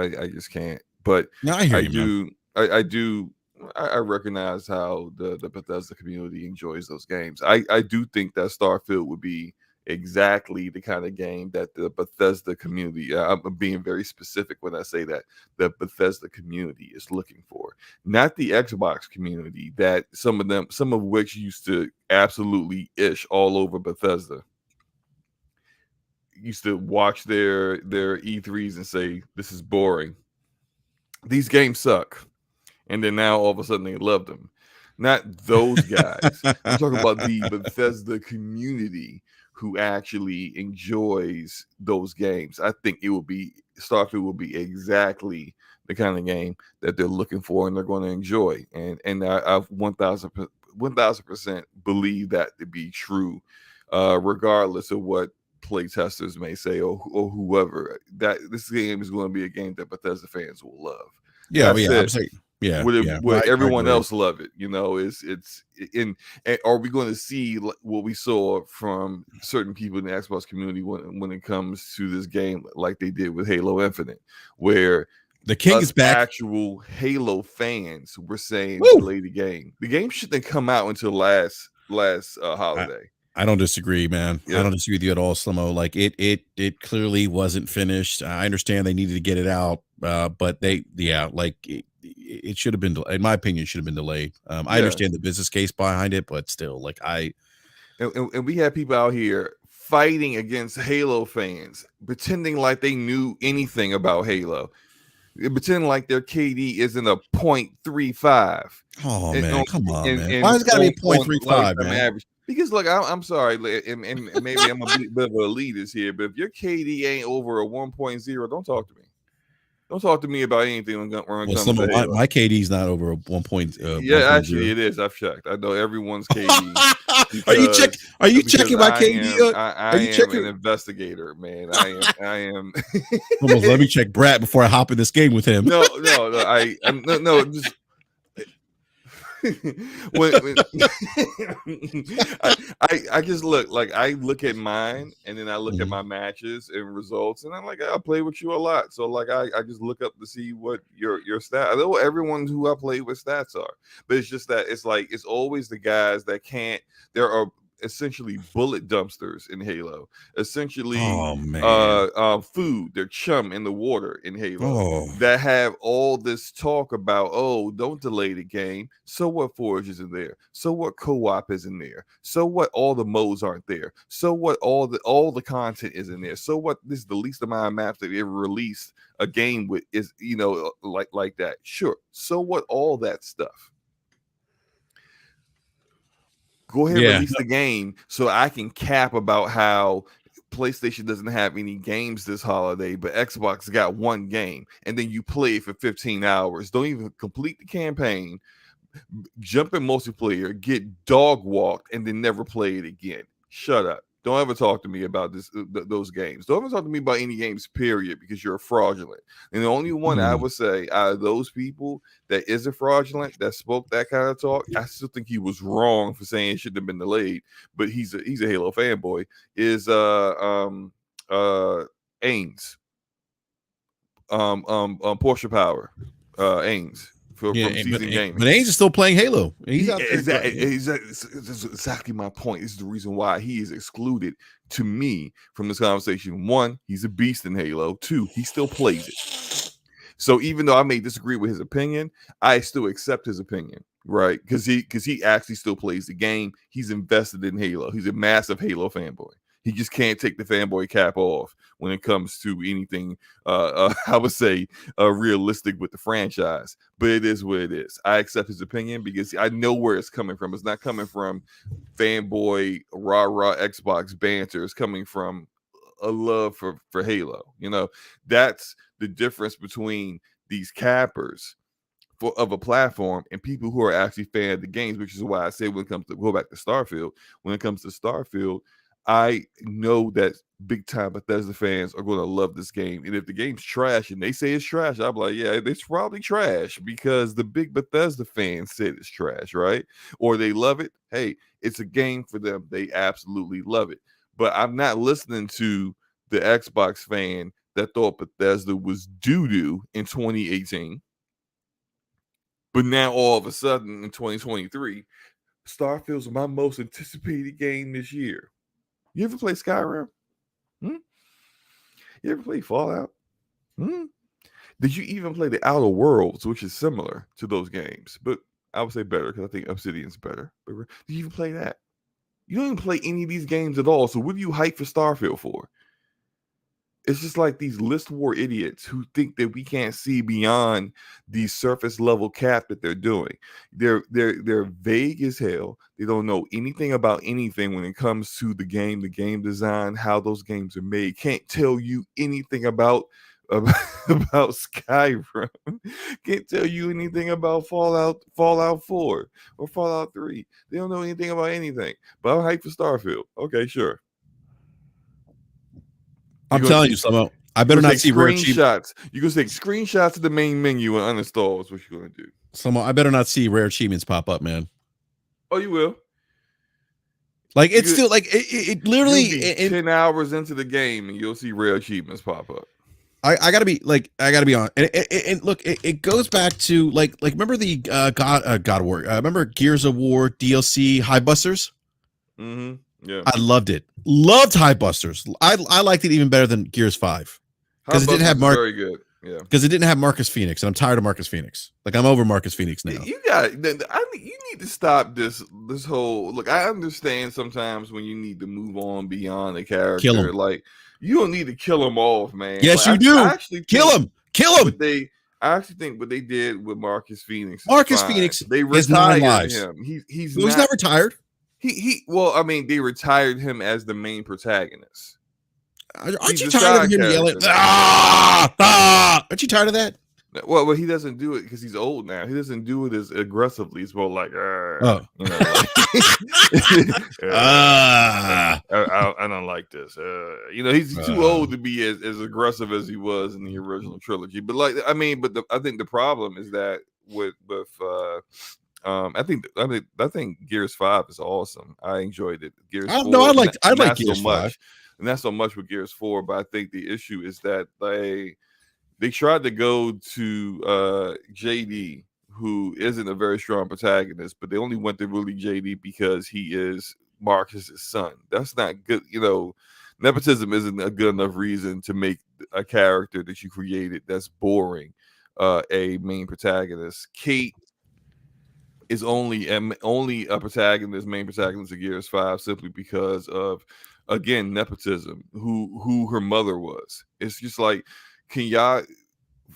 can't. But No, I hear you, do. man. I do. I recognize how the Bethesda community enjoys those games. I do think that Starfield would be exactly the kind of game that the Bethesda community, I'm being very specific when I say that, the Bethesda community is looking for, not the Xbox community that some of which used to absolutely ish all over Bethesda, used to watch their E3s and say this is boring, these games suck, and then now all of a sudden they love them. Not those guys. I'm talking about the Bethesda community who actually enjoys those games. I think Starfield will be exactly the kind of game that they're looking for and they're going to enjoy. And I've 1000% believe that to be true, regardless of what playtesters may say or whoever. That this game is going to be a game that Bethesda fans will love. Yeah, I'm saying. Yeah, would everyone else love it? It's in. And are we going to see what we saw from certain people in the Xbox community when it comes to this game, like they did with Halo Infinite, where the king is back? Actual Halo fans were saying delay the game. The game shouldn't come out until last holiday. I don't disagree, man. Yeah. I don't disagree with you at all, Slimo. Like it clearly wasn't finished. I understand they needed to get it out, but it should have been, in my opinion, should have been delayed. I understand the business case behind it, but still, like and we had people out here fighting against Halo fans, pretending like they knew anything about Halo, pretending like their KD isn't a 0.35. Oh man, come on, man. Why has it got to be 0.35, man? Average. Because look, I'm sorry, and maybe I'm a bit of an elitist here, but if your KD ain't over a 1.0, don't talk to me. Don't talk to me about anything when it comes to Halo. My KD's not over a 1.0. Yeah, actually, it is. I've checked. I know everyone's KD. Are you checking my KD? I am an investigator, man. I am. Almost let me check Brad before I hop in this game with him. No. Just when I just look like I look at mine and then I look at my matches and results, and I'm like, I play with you a lot, so like I just look up to see what your stats. I know everyone who I play with stats are, but it's just that it's always the guys that can't. There are essentially bullet dumpsters in Halo, essentially food, they're chum in the water in Halo, that have all this talk about, don't delay the game, so what Forge isn't there, so what co-op isn't there, so what all the modes aren't there, so what all the content isn't there, so what this is the least amount of maps that ever released a game with is like that, sure, so what all that stuff. Go ahead and release the game so I can cap about how PlayStation doesn't have any games this holiday, but Xbox got one game, and then you play it for 15 hours. Don't even complete the campaign, jump in multiplayer, get dog walked, and then never play it again. Shut up. Don't ever talk to me about those games. Don't ever talk to me about any games, period, because you're fraudulent. And the only one I would say out of those people that isn't fraudulent, that spoke that kind of talk, I still think he was wrong for saying it shouldn't have been delayed, but he's a Halo fanboy, is Ains. Porsche Power. Ains. From Season Gaming. But Ainge is still playing Halo. He's exactly my point. This is the reason why he is excluded to me from this conversation. One, he's a beast in Halo. Two, he still plays it. So even though I may disagree with his opinion, I still accept his opinion, right? Because he actually still plays the game. He's invested in Halo. He's a massive Halo fanboy. He just can't take the fanboy cap off when it comes to anything, I would say, realistic with the franchise. But it is what it is. I accept his opinion because I know where it's coming from. It's not coming from fanboy, rah-rah Xbox banter. It's coming from a love for Halo. That's the difference between these cappers of a platform and people who are actually fan of the games, which is why I say when it comes to go back to Starfield, I know that big time Bethesda fans are going to love this game. And if the game's trash and they say it's trash, I'm like, yeah, it's probably trash because the big Bethesda fans said it's trash, right? Or they love it. Hey, it's a game for them. They absolutely love it. But I'm not listening to the Xbox fan that thought Bethesda was doo-doo in 2018. But now all of a sudden in 2023, Starfield's my most anticipated game this year. You ever play Skyrim? You ever play Fallout? Did you even play the Outer Worlds, which is similar to those games? But I would say better because I think Obsidian's better. But did you even play that? You don't even play any of these games at all. So what do you hype for Starfield for? It's just like these list war idiots who think that we can't see beyond the surface level cap that they're doing. They're vague as hell. They don't know anything about anything when it comes to the game design, how those games are made. Can't tell you anything about Skyrim. Can't tell you anything about Fallout 4 or Fallout 3. They don't know anything about anything. But I'm hyped for Starfield. Okay, sure. I'm telling you, Samo, I better not see rare screenshots. You're going to take screenshots of the main menu and uninstall is what you're going to do. Samo, I better not see rare achievements pop up, man. Oh, you will. Like, it's still, like, it literally... 10 hours into the game, and you'll see rare achievements pop up. I gotta be on. And look, it goes back to, like remember the God of War? Remember Gears of War DLC High Busters? Mm-hmm. Yeah, I loved it. Loved High Busters. I liked it even better than Gears 5 because it didn't have very good. Yeah, because it didn't have Marcus Phoenix, and I'm tired of Marcus Phoenix. Like, I'm over Marcus Phoenix now. You need to stop this whole look. I understand sometimes when you need to move on beyond a character. Kill him. Like, you don't need to kill him off, man. Yes, like, you do. I actually kill him. I actually think what they did with Marcus Phoenix. Phoenix. They retired him. He's not retired. Well, I mean, they retired him as the main protagonist. Aren't He's you a tired of side him yelling? character now. Aren't you tired of that? Well, he doesn't do it because he's old now. He doesn't do it as aggressively. It's more like, Oh. you know, like, I don't like this. You know, he's too old to be as aggressive as he was in the original trilogy. But like, I mean, I think the problem is that with I think Gears 5 is awesome. I enjoyed it. Gears 4, No, I like not so Gears 5. much, not so much with Gears 4. But I think the issue is that they tried to go to JD, who isn't a very strong protagonist, but they only went to really JD because he is Marcus's son. That's not good. You know, nepotism isn't a good enough reason to make a character that you created that's boring a main protagonist. Kate is only a main protagonist of Gears 5 simply because of, again, nepotism, who her mother was. It's just like, can y'all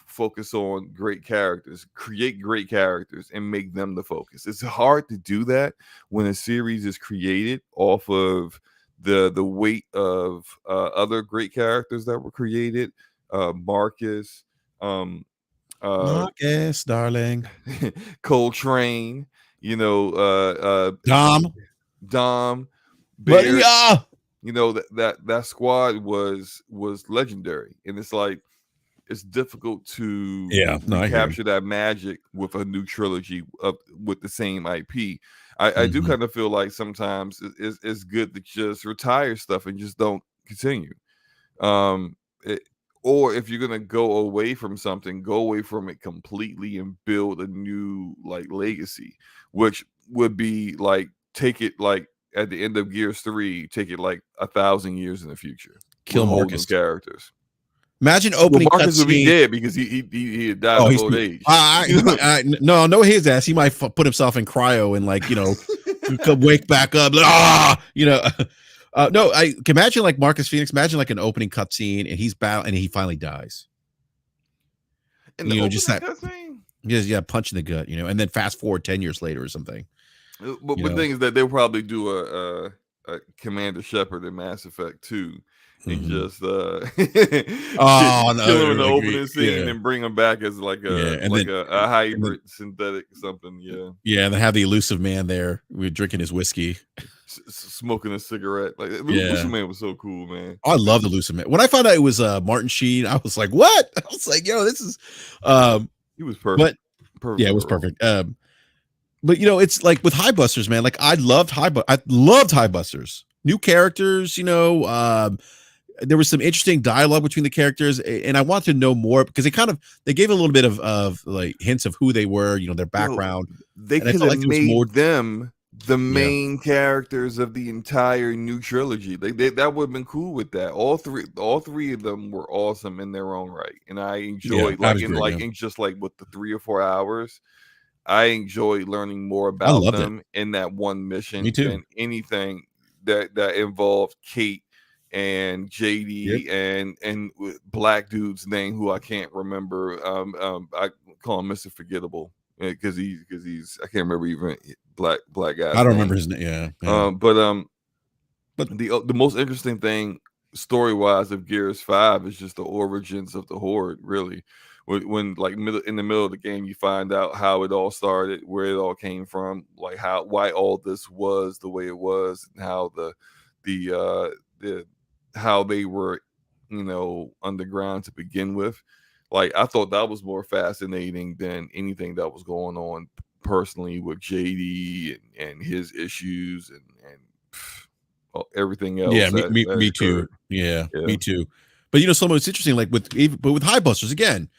focus on great characters, create great characters, and make them the focus? It's hard to do that when a series is created off of the weight of other great characters that were created. Marcus, Marcus, darling. Coltrane, you know, Dom, Beard. You know, that squad was legendary, and it's like, it's difficult to capture that magic with a new trilogy with the same IP. I do kind of feel like sometimes it's good to just retire stuff and just don't continue. Or if you're gonna go away from something, go away from it completely and build a new like legacy, which would be like, take it like at the end of Gears 3, take it like 1,000 years in the future. Kill Marcus characters. Imagine opening Marcus would be dead because he had died of old age. No, his ass. He might put himself in cryo and, like, you know, wake back up. Like, you know. No, I can imagine like Marcus Phoenix. Imagine like an opening cutscene and he's battle and he finally dies. And you know, just that punch in the gut, you know, and then fast forward 10 years later or something. But the thing is that they'll probably do a Commander Shepard in Mass Effect 2. And just kill him in the opening scene and bring him back as like a hybrid synthetic something. And then have the elusive man there. We're drinking his whiskey, smoking a cigarette. Like, elusive man was so cool, man. I love the elusive man. When I found out it was Martin Sheen, I was like, what? I was like, yo, this is he was perfect. It was perfect. But you know, it's like with Highbusters, man. Like, I loved Highbusters. New characters, you know. There was some interesting dialogue between the characters, and I want to know more because they gave a little bit of like hints of who they were, you know, their background. They could have made them the main characters of the entire new trilogy. That would have been cool with that. All three of them were awesome in their own right, and I enjoyed in just like with the 3 or 4 hours. I enjoyed learning more about them in that one mission than anything that involved Kate and JD and black dude's name who I can't remember. I call him Mr. Forgettable because he's I can't remember even black guy. I don't remember his name. But the most interesting thing story wise of Gears 5 is just the origins of the Horde. Really, when like in the middle of the game, you find out how it all started, where it all came from, like why all this was the way it was, and how the how they were, you know, underground to begin with. Like, I thought that was more fascinating than anything that was going on personally with JD and his issues and everything else. Me too. Yeah, me too. But you know, it's interesting. Like with Highbusters again,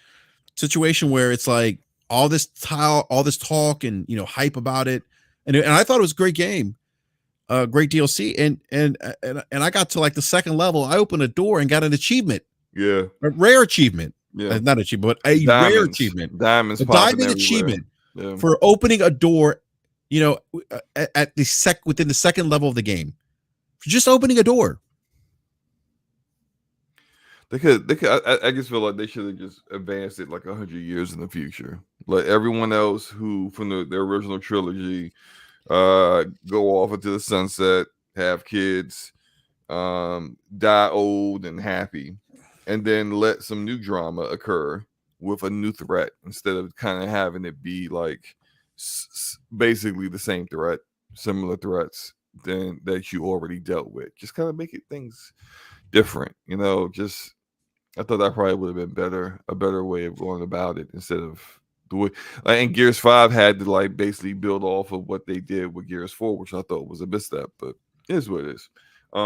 situation where it's like all this talk and, you know, hype about it, and I thought it was a great game. Great DLC, and I got to like the second level. I opened a door and got an achievement. A rare achievement. Not achievement, but a rare achievement. Diamond achievement for opening a door. You know, at the within the second level of the game, for just opening a door. They could. I just feel like they should have just advanced it like 100 years in the future. Like everyone else who from the original trilogy go off into the sunset, have kids, die old and happy, and then let some new drama occur with a new threat instead of kind of having it be like basically the same threat, similar threats than that you already dealt with. Just kind of make it things different, just I thought that probably would have been a better way of going about it instead of the way. And Gears 5 had to like basically build off of what they did with Gears 4, which I thought was a misstep, but it is what it is. I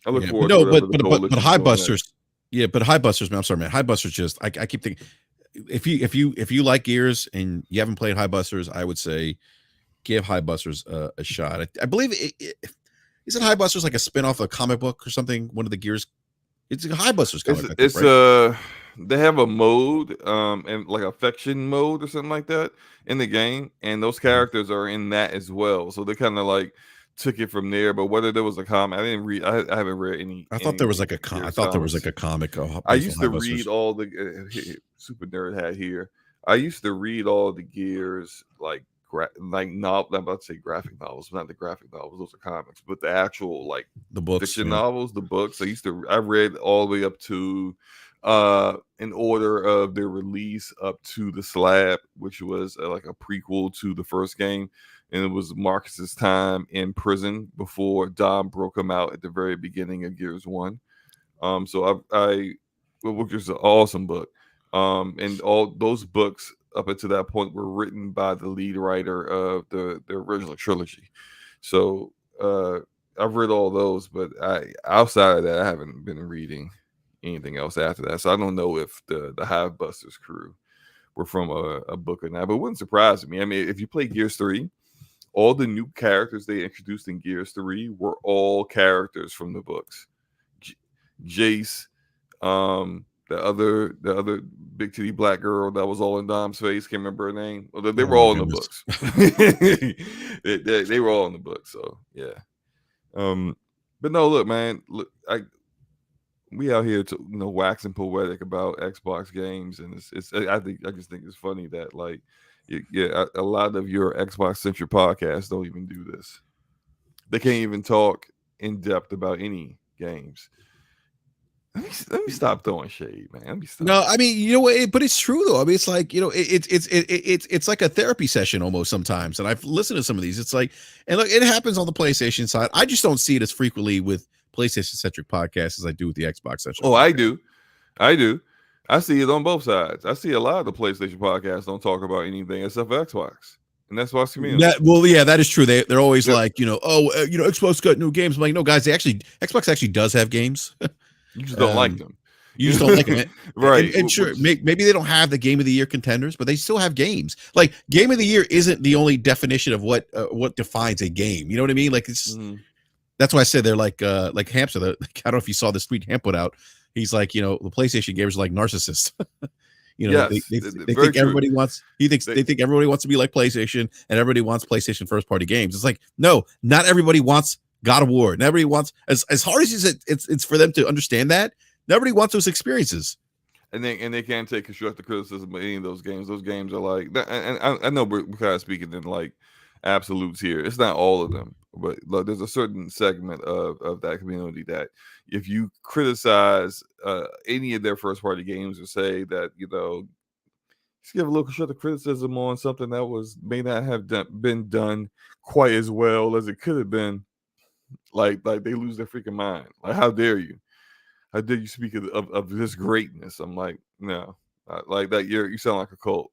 look Yeah, but forward to no, whatever the but coalition High doing Busters, next. yeah, but High Busters, man, I'm sorry, man. High Busters just I keep thinking if you like Gears and you haven't played High Busters, I would say give High Busters a shot. I believe isn't High Busters like a spin-off of a comic book or something? One of the Gears. It's a High Busters comic, I think, right? They have a mode, and like affection mode or something like that in the game, and those characters are in that as well. So they kind of like took it from there. But whether there was a comic, I didn't read. I haven't read any. I thought there was like a I Gears thought there was like comics. a comic I based on used High to read Busters. all the super nerd hat here. I used to read all the Gears like I'm about to say graphic novels, not the graphic novels; those are comics, but the actual like The books, fiction yeah. novels, the books. I read all the way up to in order of their release up to the Slab, which was like a prequel to the first game, and it was Marcus's time in prison before Dom broke him out at the very beginning of Gears 1. So which is an awesome book. And all those books up until that point were written by the lead writer of the original trilogy. So I've read all those, but outside of that, I haven't been reading anything else after that. So I don't know if the Hive Busters crew were from a book or not, but it wouldn't surprise me. I mean, if you play Gears 3, all the new characters they introduced in Gears 3 were all characters from the books. Jace, the other big titty black girl that was all in Dom's face, can't remember her name. Well, they were all in the books. they were all in the books. So yeah. But no, look, man, we out here to waxing poetic about Xbox games, and I just think it's funny that like a lot of your Xbox centric podcasts don't even do this. They can't even talk in depth about any games. Let me stop throwing shade, man. Let me stop. No, I mean, you know what? But it's true though. I mean, it's like it's like a therapy session almost sometimes. And I've listened to some of these. It's like, and look, it happens on the PlayStation side. I just don't see it as frequently with PlayStation centric podcasts as I do with the Xbox centric. Oh, I do. I see it on both sides. I see a lot of the PlayStation podcasts don't talk about anything except for Xbox and Xbox community. Well, yeah, that is true. They're always like, Xbox got new games. I'm like, no, guys, Xbox actually does have games. You just don't like them. You just don't like them. Right. And sure, maybe they don't have the Game of the Year contenders, but they still have games. Like Game of the Year isn't the only definition of what defines a game. You know what I mean? Like it's that's why I said they're like Hamster. I don't know if you saw this tweet Hamp put out. He's like, the PlayStation gamers are like narcissists. They think everybody wants. They think everybody wants to be like PlayStation, and everybody wants PlayStation first party games. It's like, no, not everybody wants God of War. And everybody wants as hard as it's for them to understand that. Nobody wants those experiences. And they can't take constructive criticism of any of those games. Those games are like, and I know we're kind of speaking in like absolutes here. It's not all of them, but look, there's a certain segment of that community that if you criticize any of their first party games or say that, just give a little constructive criticism on something that may not have been done quite as well as it could have been, like they lose their freaking mind. Like, how dare you? How dare you speak of this greatness? I'm like, no, like that. You sound like a cult.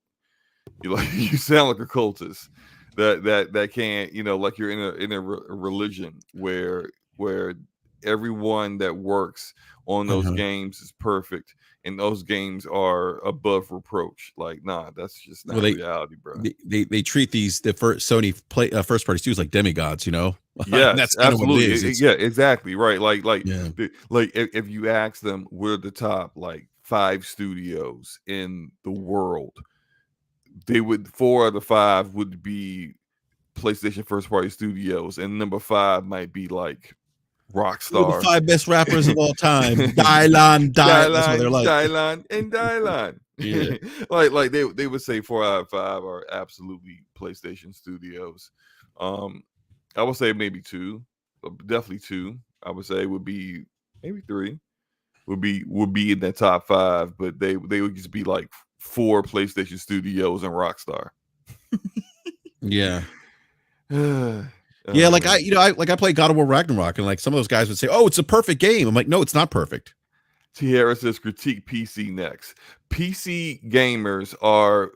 You sound like a cultist that can't, like you're in a religion where everyone that works on those games is perfect and those games are above reproach. Like, nah, that's just not reality, bro. They treat the Sony first party studios like demigods, Yeah, that's absolutely. Yeah, exactly. Right. Like if you ask them, we're the top like 5 studios in the world, they would 4 out of 5 would be PlayStation first party studios, and number 5 might be like Rockstar. The 5 best rappers of all time. Dylan. That's what they're like. Dylan. Yeah. like they would say 4 out of 5 are absolutely PlayStation studios. I would say maybe 2, definitely 2. I would say would be maybe 3 would be in that top 5, but they would just be like 4 PlayStation Studios and Rockstar. Yeah. Oh, Yeah, like man. I play God of War Ragnarok, and like some of those guys would say, "Oh, it's a perfect game." I'm like, "No, it's not perfect." Tierra says critique PC next. PC gamers are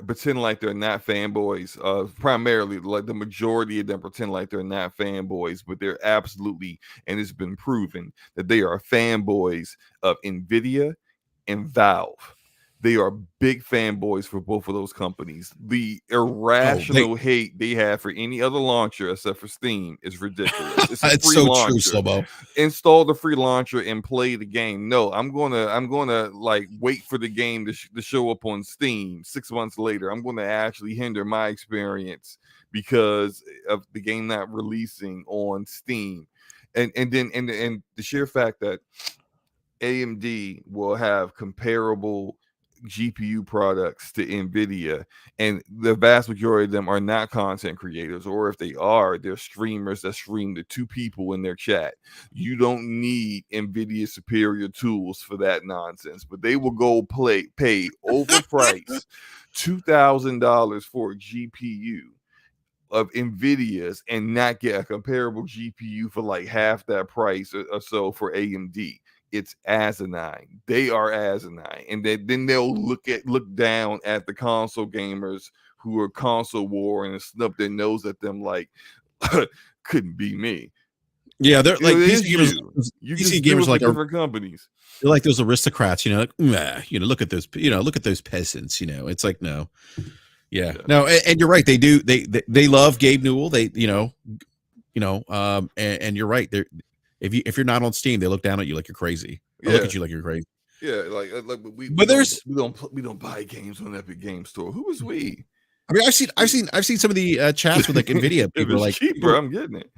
pretend like they're not fanboys. Primarily, like the majority of them pretend like they're not fanboys, but they're absolutely, and it's been proven that they are fanboys of Nvidia and Valve. They are big fanboys for both of those companies. The Oh, they irrational hate they have for any other launcher except for Steam is ridiculous. It's a it's free so true, launcher. Slobo. Install the free launcher and play the game. No, I'm gonna like wait for the game to show up on Steam 6 months later. I'm gonna actually hinder my experience because of the game not releasing on Steam. And then and the sheer fact that AMD will have comparable GPU products to Nvidia, and the vast majority of them are not content creators, or if they are, they're streamers that stream to 2 people in their chat. You don't need Nvidia superior tools for that nonsense, but they will go pay overpriced $2,000 for a GPU of Nvidia's and not get a comparable GPU for like half that price or so for AMD. It's asinine. They are asinine, and then they'll look down at the console gamers who are console war and snub their nose at them like couldn't be me. Yeah, they're like It PC is gamers. you PC just do gamers it for like are different companies. they're like those aristocrats, like, look at those, look at those peasants, It's like, no. Yeah. No, and you're right. They do. They love Gabe Newell. They, and you're right. They're if you're not on Steam, they look down at you like you're crazy. Or look at you like you're crazy. Yeah, like we don't buy games on Epic Game Store. Who is we? I mean, I've seen some of the chats with like Nvidia. People are like, cheaper. I'm getting it.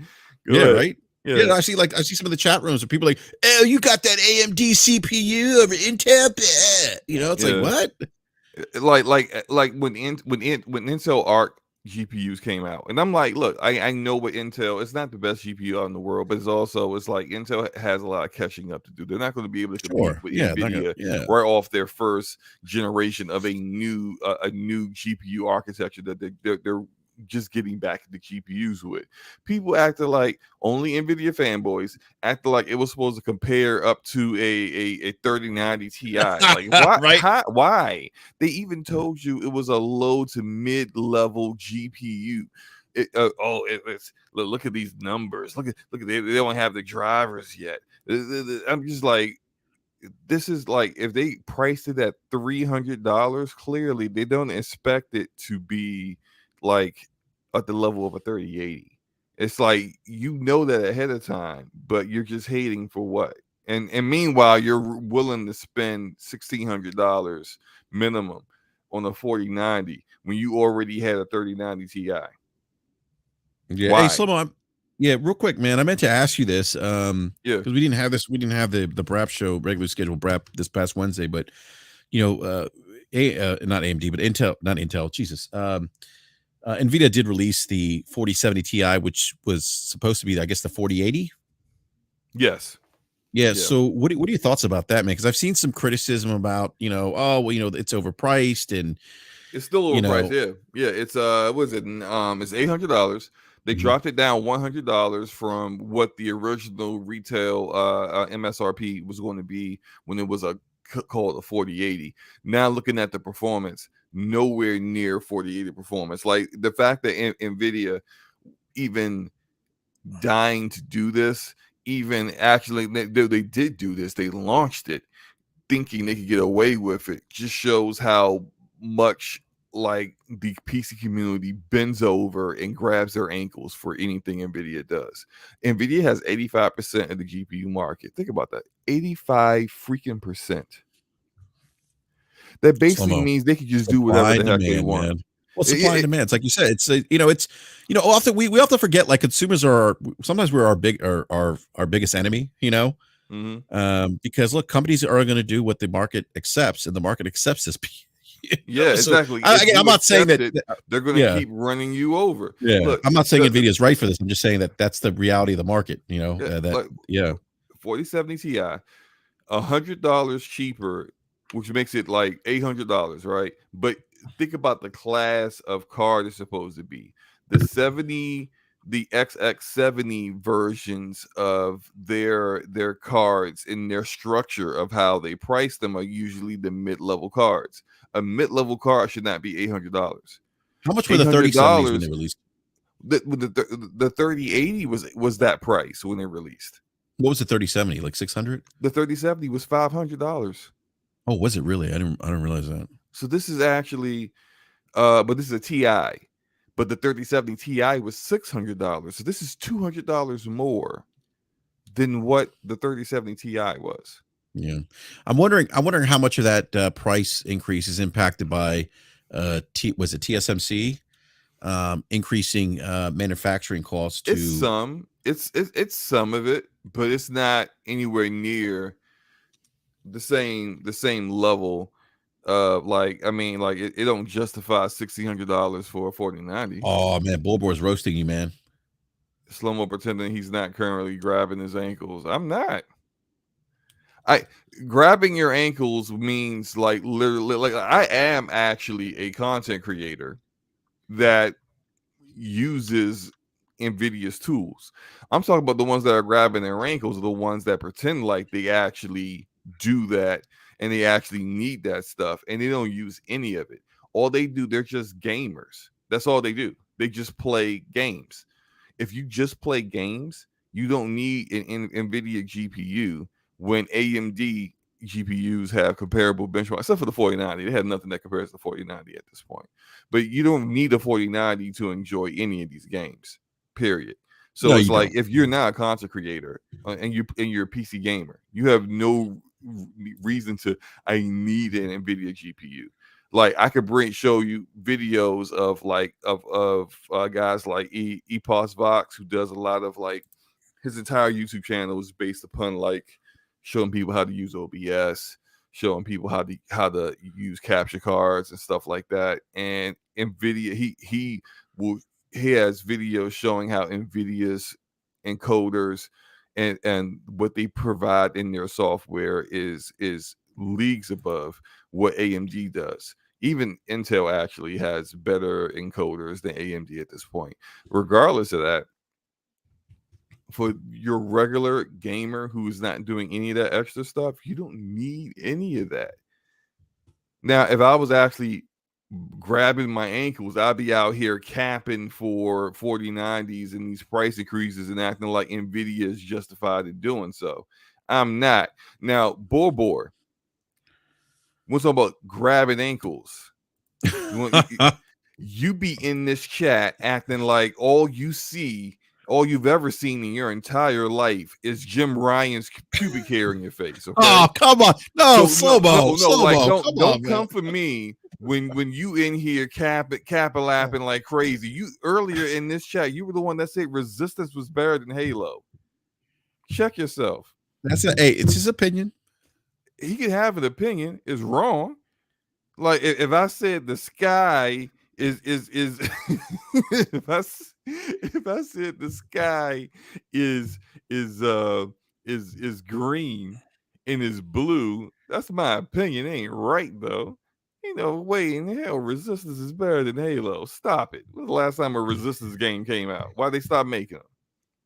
Go ahead. Right. Yeah, I see some of the chat rooms where people are like, oh, you got that AMD CPU over Intel. It's like, what? Like when Intel Arc GPUs came out, and I'm like, look, I know what Intel, it's not the best GPU out in the world, but it's like Intel has a lot of catching up to do. They're not going to be able to compete with Nvidia right off their first generation of a new GPU architecture that they're just getting back the GPUs with. People acted like, only Nvidia fanboys acted like it was supposed to compare up to a 3090 Ti. Like, why? Right? Why? They even told you it was a low to mid level GPU. Look at these numbers. Look at they don't have the drivers yet. I'm just like, this is like, if they priced it at $300, clearly they don't expect it to be like at the level of a 3080. It's like, that ahead of time, but you're just hating for what? And meanwhile, you're willing to spend $1,600 minimum on a 4090 when you already had a 3090 Ti. Yeah. Why? Hey, Slomo, real quick, man. I meant to ask you this. Because we didn't have the BRAP show, regularly scheduled BRAP, this past Wednesday, but not AMD, but Intel, not Intel, Jesus. Nvidia did release the 4070 Ti, which was supposed to be, I guess, the 4080. Yes. Yeah. So what are your thoughts about that, man? Because I've seen some criticism about, it's overpriced and it's still overpriced. Yeah. It's what is it? It's $800. They dropped it down $100 from what the original retail MSRP was going to be when it was called a 4080. Now looking at the performance, nowhere near 4080 performance. Like, the fact that Nvidia even dying to do this, even actually they did do this, they launched it thinking they could get away with it, just shows how much like the PC community bends over and grabs their ankles for anything Nvidia does. Nvidia has 85% of the GPU market. Think about that. 85 freaking percent. That basically means they could just do whatever the heck they want. Man. Well, supply and demand. It's like you said. It's often we often forget, like, consumers are sometimes we're our biggest enemy. Because look, companies are going to do what the market accepts, and the market accepts this. Yeah, So exactly. again, If I'm you not saying accept that. it, they're going to Yeah, keep running you over. yeah. Look, I'm not saying Nvidia is right for this. I'm just saying that that's the reality of the market. That like yeah. 4070 Ti, $100 cheaper, which makes it like $800, right? But think about the class of card it's supposed to be. The XX70 versions of their cards in their structure of how they price them are usually the mid-level cards. A mid-level card should not be $800. How much were the $800. 3070s when they released? The 3080 was that price when they released. What was the 3070? Like 600? The 3070 was $500. Oh, was it really? I didn't realize that. So this is actually, but this is a Ti. But the 3070 Ti was $600. So this is $200 more than what the 3070 Ti was. Yeah, I'm wondering how much of that price increase is impacted by was it TSMC increasing manufacturing costs to. It's some, it's some of it, but it's not anywhere near the same level. Like, I mean, like it don't justify $1,600 for a 4090. Oh man, Bulbor's roasting you, man. Slow-mo pretending he's not currently grabbing his ankles. I'm not. Grabbing your ankles means like literally, like I am actually a content creator that uses Nvidia's tools. I'm talking about the ones that are grabbing their ankles, the ones that pretend like they actually do that and they actually need that stuff and they don't use any of it. All they do, they're just gamers. That's all they do. They just play games. If you just play games, you don't need an Nvidia GPU when AMD GPUs have comparable benchmarks, except for the 4090. They have nothing that compares to the 4090 at this point. But you don't need a 4090 to enjoy any of these games, period. So No, it's you like don't. if you're not a content creator and you're a PC gamer, you have no reason to I need an Nvidia GPU. Like I could show you videos of like of guys like Epos Vox, who does a lot of like his entire YouTube channel is based upon like showing people how to use OBS, showing people how to use capture cards and stuff like that. And Nvidia, he has videos showing how Nvidia's encoders and what they provide in their software is leagues above what AMD does. Even Intel actually has better encoders than AMD at this point. Regardless of that, for your regular gamer who's not doing any of that extra stuff, you don't need any of that. Now, if I was actually grabbing my ankles, I'd be out here capping for 4090s and these price increases and acting like Nvidia is justified in doing so. I'm not. Now, Bor, we're talking about grabbing ankles. You be in this chat acting like all you've ever seen in your entire life is Jim Ryan's pubic hair in your face. Okay. Oh, come on. No, So slow-mo. like Come don't on, come for me when you in here lapping like crazy. You earlier in this chat, you were the one that said Resistance was better than Halo. Check yourself. It's his opinion. He could have an opinion. It's wrong. Like if I said the sky is if I said the sky is green and is blue, that's my opinion. It ain't right though. Ain't no way in hell Resistance is better than Halo. Stop it. When was the last time a Resistance game came out? Why they stop making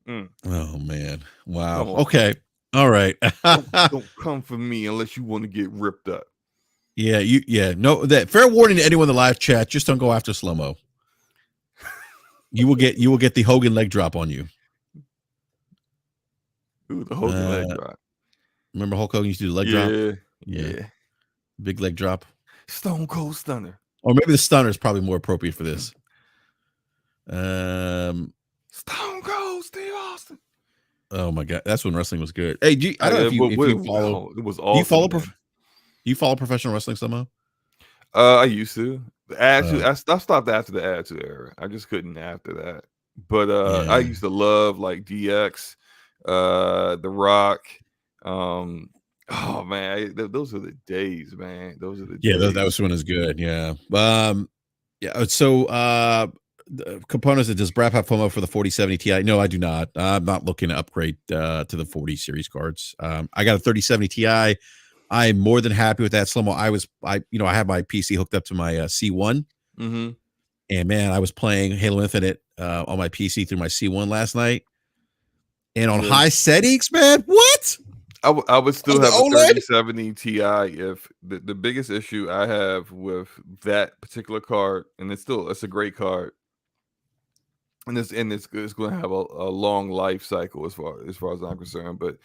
them? Oh man. Wow. Come on. Okay. All right. Don't come for me unless you want to get ripped up. Yeah, no, that fair warning to anyone in the live chat, just don't go after slow-mo. You will get the Hogan leg drop on you. Ooh, the Hogan leg drop. Remember Hulk Hogan used to do the leg drop? Yeah. Big leg drop. Stone Cold Stunner. Or maybe the stunner is probably more appropriate for this. Stone Cold Steve Austin. Oh my god, that's when wrestling was good. Hey, I don't know if you follow. It was awesome. You follow professional wrestling somehow? I used to. I stopped after the Attitude Era. I just couldn't after that. But I used to love like DX, The Rock, Oh man, those are the days, man. Those are the Yeah, that days. was one is good. Yeah. Yeah. So, the components, does Brad have FOMO for the 4070 Ti? No, I do not. I'm not looking to upgrade to the 40 series cards. I got a 3070 Ti. I'm more than happy with that Slomo. I have my PC hooked up to my C1, Mm-hmm. and man, I was playing Halo Infinite on my PC through my C1 last night, and on Yeah. high settings, man, what? I would still On the have a OLED? 3070 Ti if the biggest issue I have with that particular card, and it's a great card, and it's going to have a long life cycle as far as I'm concerned, but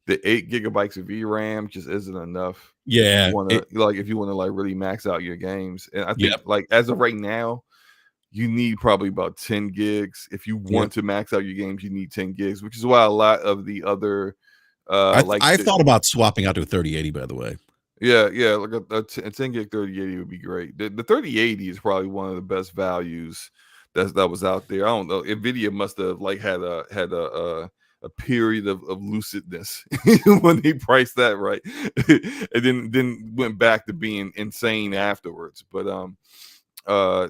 the 8 gigabytes of VRAM just isn't enough Yeah. if you want to like really max out your games. And I think Yep. like as of right now, you need probably about 10 gigs. If you Yep. want to max out your games, you need 10 gigs, which is why a lot of the other I've thought about swapping out to a 3080, by the way. yeah, like a 10 gig 3080 would be great. The 3080 is probably one of the best values that was out there. I don't know. Nvidia must have like had a period of lucidness when they priced that right, and then went back to being insane afterwards. But uh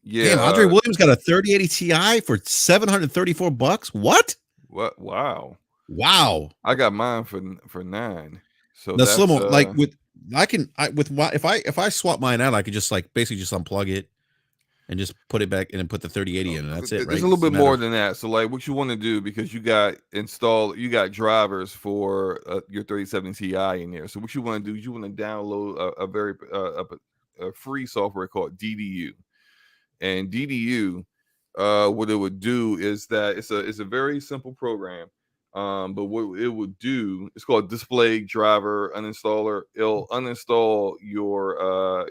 yeah Damn, Andre Williams got a 3080 Ti for $734. What? what wow. Wow. I got mine for 9. So The that's Slomo, like if I swap mine out, I could just like basically just unplug it and just put it back and then put the 3080 in, and that's it, there's right? a little It's a bit matter more of than that. So like what you want to do, because you got drivers for your 3070 Ti in there. So what you want to do is you want to download a free software called DDU. And DDU, what it would do is that it's a very simple program. But what it would do, it's called display driver uninstaller. It'll uninstall your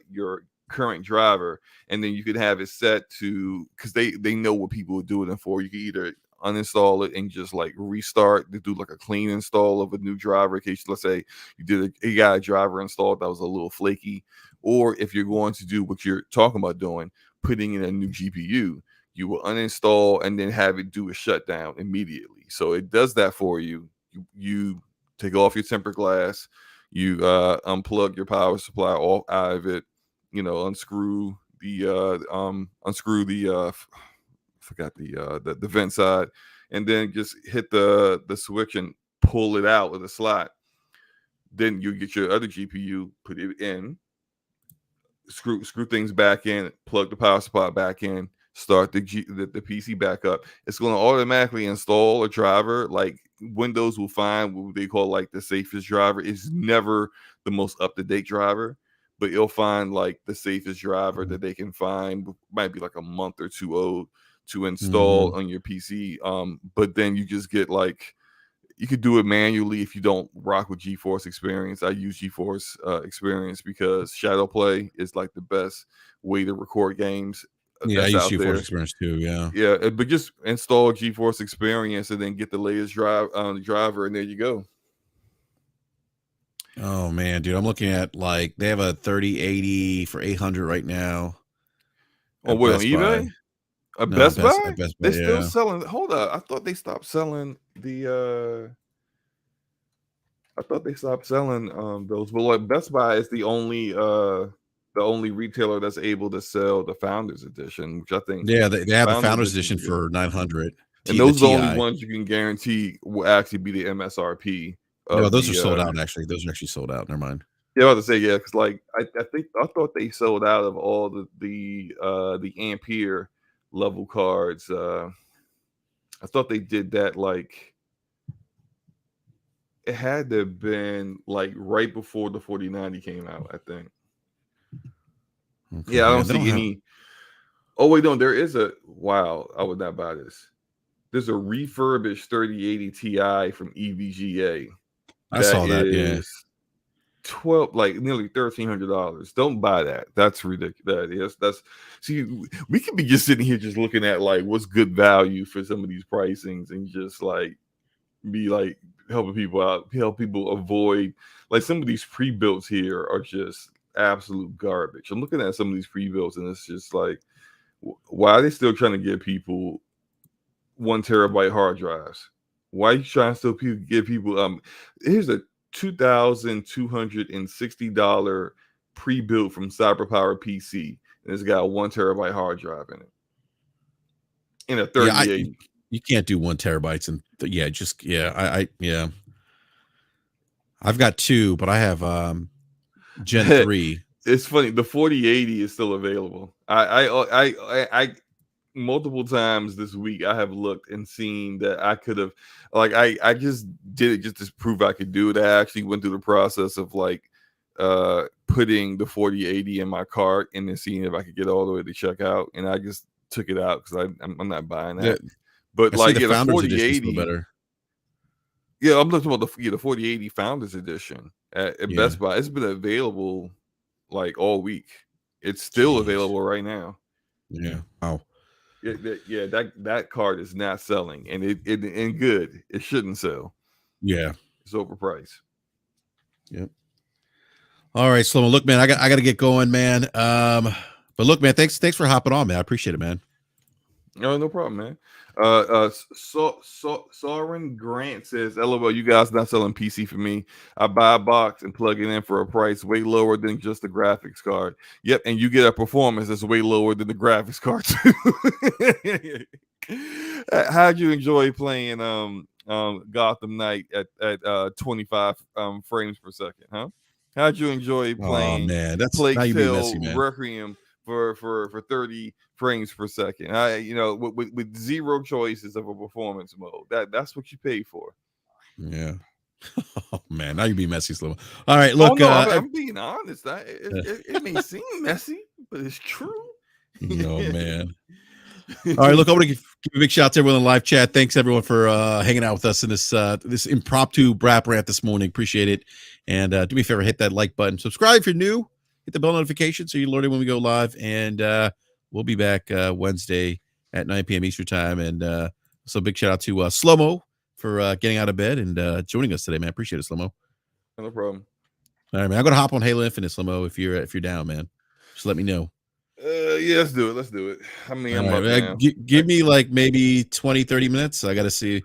current driver, and then you could have it set to, because they know what people would do it for. You can either uninstall it and just like restart to do like a clean install of a new driver in case, let's say you got a driver installed that was a little flaky, or if you're going to do what you're talking about doing, putting in a new GPU, you will uninstall and then have it do a shutdown immediately. So it does that for you. You take off your tempered glass, you unplug your power supply off out of it, unscrew the forgot the vent side, and then just hit the switch and pull it out with a slot. Then you get your other GPU, put it in, screw things back in, plug the power supply back in, start the PC back up. It's going to automatically install a driver. Like Windows will find what they call like the safest driver. It's never the most up to date driver, but it'll find like the safest driver that they can find. Might be like a month or two old to install on your PC. But then you just get like, you could do it manually if you don't rock with GeForce Experience. I use GeForce Experience because Shadow Play is like the best way to record games Yeah, I that's use out GeForce there. Experience too. Yeah. Yeah, but just install GeForce Experience and then get the latest driver, and there you go. Oh man, dude, I'm looking at like they have a 3080 for 800 right now Oh, at wait, on Best Buy. eBay? A No, Best Buy? At Best Buy. They're still Yeah. selling. Hold up, I thought they stopped selling those. But like Best Buy is the only retailer that's able to sell the Founders Edition, which I think Yeah, they have the Founders Founders Edition Edition is good. for 900. And The those are the only Ti. ones you can guarantee will actually be the MSRP No, of those are the sold out actually. Those are actually sold out. Never mind. yeah, I was to say, yeah, because like I thought they sold out of all the Ampere level cards. I thought they did that, like it had to have been like right before the 4090 came out, I think. Okay. Yeah, I Yeah, don't they don't see have. any. Oh wait, no, there is a. Wow, I would not buy this. There's a refurbished 3080 Ti from EVGA I that saw that. Yeah. is like nearly $1,300. Don't buy that. That's ridiculous. That is, that's see, we could be just sitting here just looking at like what's good value for some of these pricings, and just like be like helping people out, help people avoid like some of these pre-builts here are just absolute garbage. I'm looking at some of these pre-builts and it's just like, why are they still trying to give people 1 terabyte hard drives? Why are you trying to still give people here's a $2,260 pre-built from CyberPower PC, and it's got a 1 terabyte hard drive in it, in a 3080. You can't do 1 terabytes, and I've got 2, but I have Gen 3. It's funny. The 4080 is still available. I multiple times this week I have looked and seen that I could have, like, I just did it just to prove I could do it. I actually went through the process of like putting the 4080 in my cart and then seeing if I could get all the way to checkout, and I just took it out because I'm not buying that. But like, the the Founders Edition 4080 better. Yeah, I'm looking about the 4080 Founders Edition at Best Buy. It's been available like all week. It's still available right now. Yeah. Wow. Yeah, that card is not selling, and it good. It shouldn't sell. Yeah, it's overpriced. Yep. All right, Slomo. Look, man, I got to get going, man. But look, man, thanks for hopping on, man. I appreciate it, man. No problem, man. Soren Grant says, "LOL, you guys not selling PC for me. I buy a box and plug it in for a price way lower than just the graphics card. Yep, and you get a performance that's way lower than the graphics card too." How'd you enjoy playing Gotham Knight at 25 frames per second, huh? How'd you enjoy playing Plague Tale Requiem for 30 frames per second? With zero choices of a performance mode. That's what you pay for. Yeah. Oh man, now you be messy, Slow. All right, look. I'm being honest. It may seem messy, but it's true. No, man. All right, look, I want to give a big shout out to everyone in the live chat. Thanks everyone for hanging out with us in this impromptu brap rant this morning. Appreciate it. And do me a favor, hit that like button. Subscribe if you're new. Hit the bell notification so you alert when we go live. And we'll be back Wednesday at 9 p.m. Eastern time. And so big shout out to Slomo for getting out of bed and joining us today, man. Appreciate it, Slomo. No problem. All right, man. I'm gonna hop on Halo Infinite, Slomo. If you're down, man, just let me know. Yeah, let's do it. I mean, I'm up now. Give me like maybe 20-30 minutes. I gotta see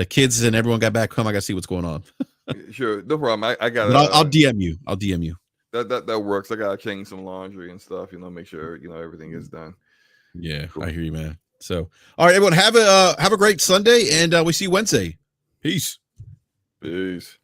kids and everyone got back home. I gotta see what's going on. Sure, no problem. I got. I'll DM you. I'll DM you. That works. I gotta change some laundry and stuff. Make sure everything is done. Yeah, cool. I hear you, man. So, all right, everyone, have a great Sunday, and we see you Wednesday. Peace. Peace.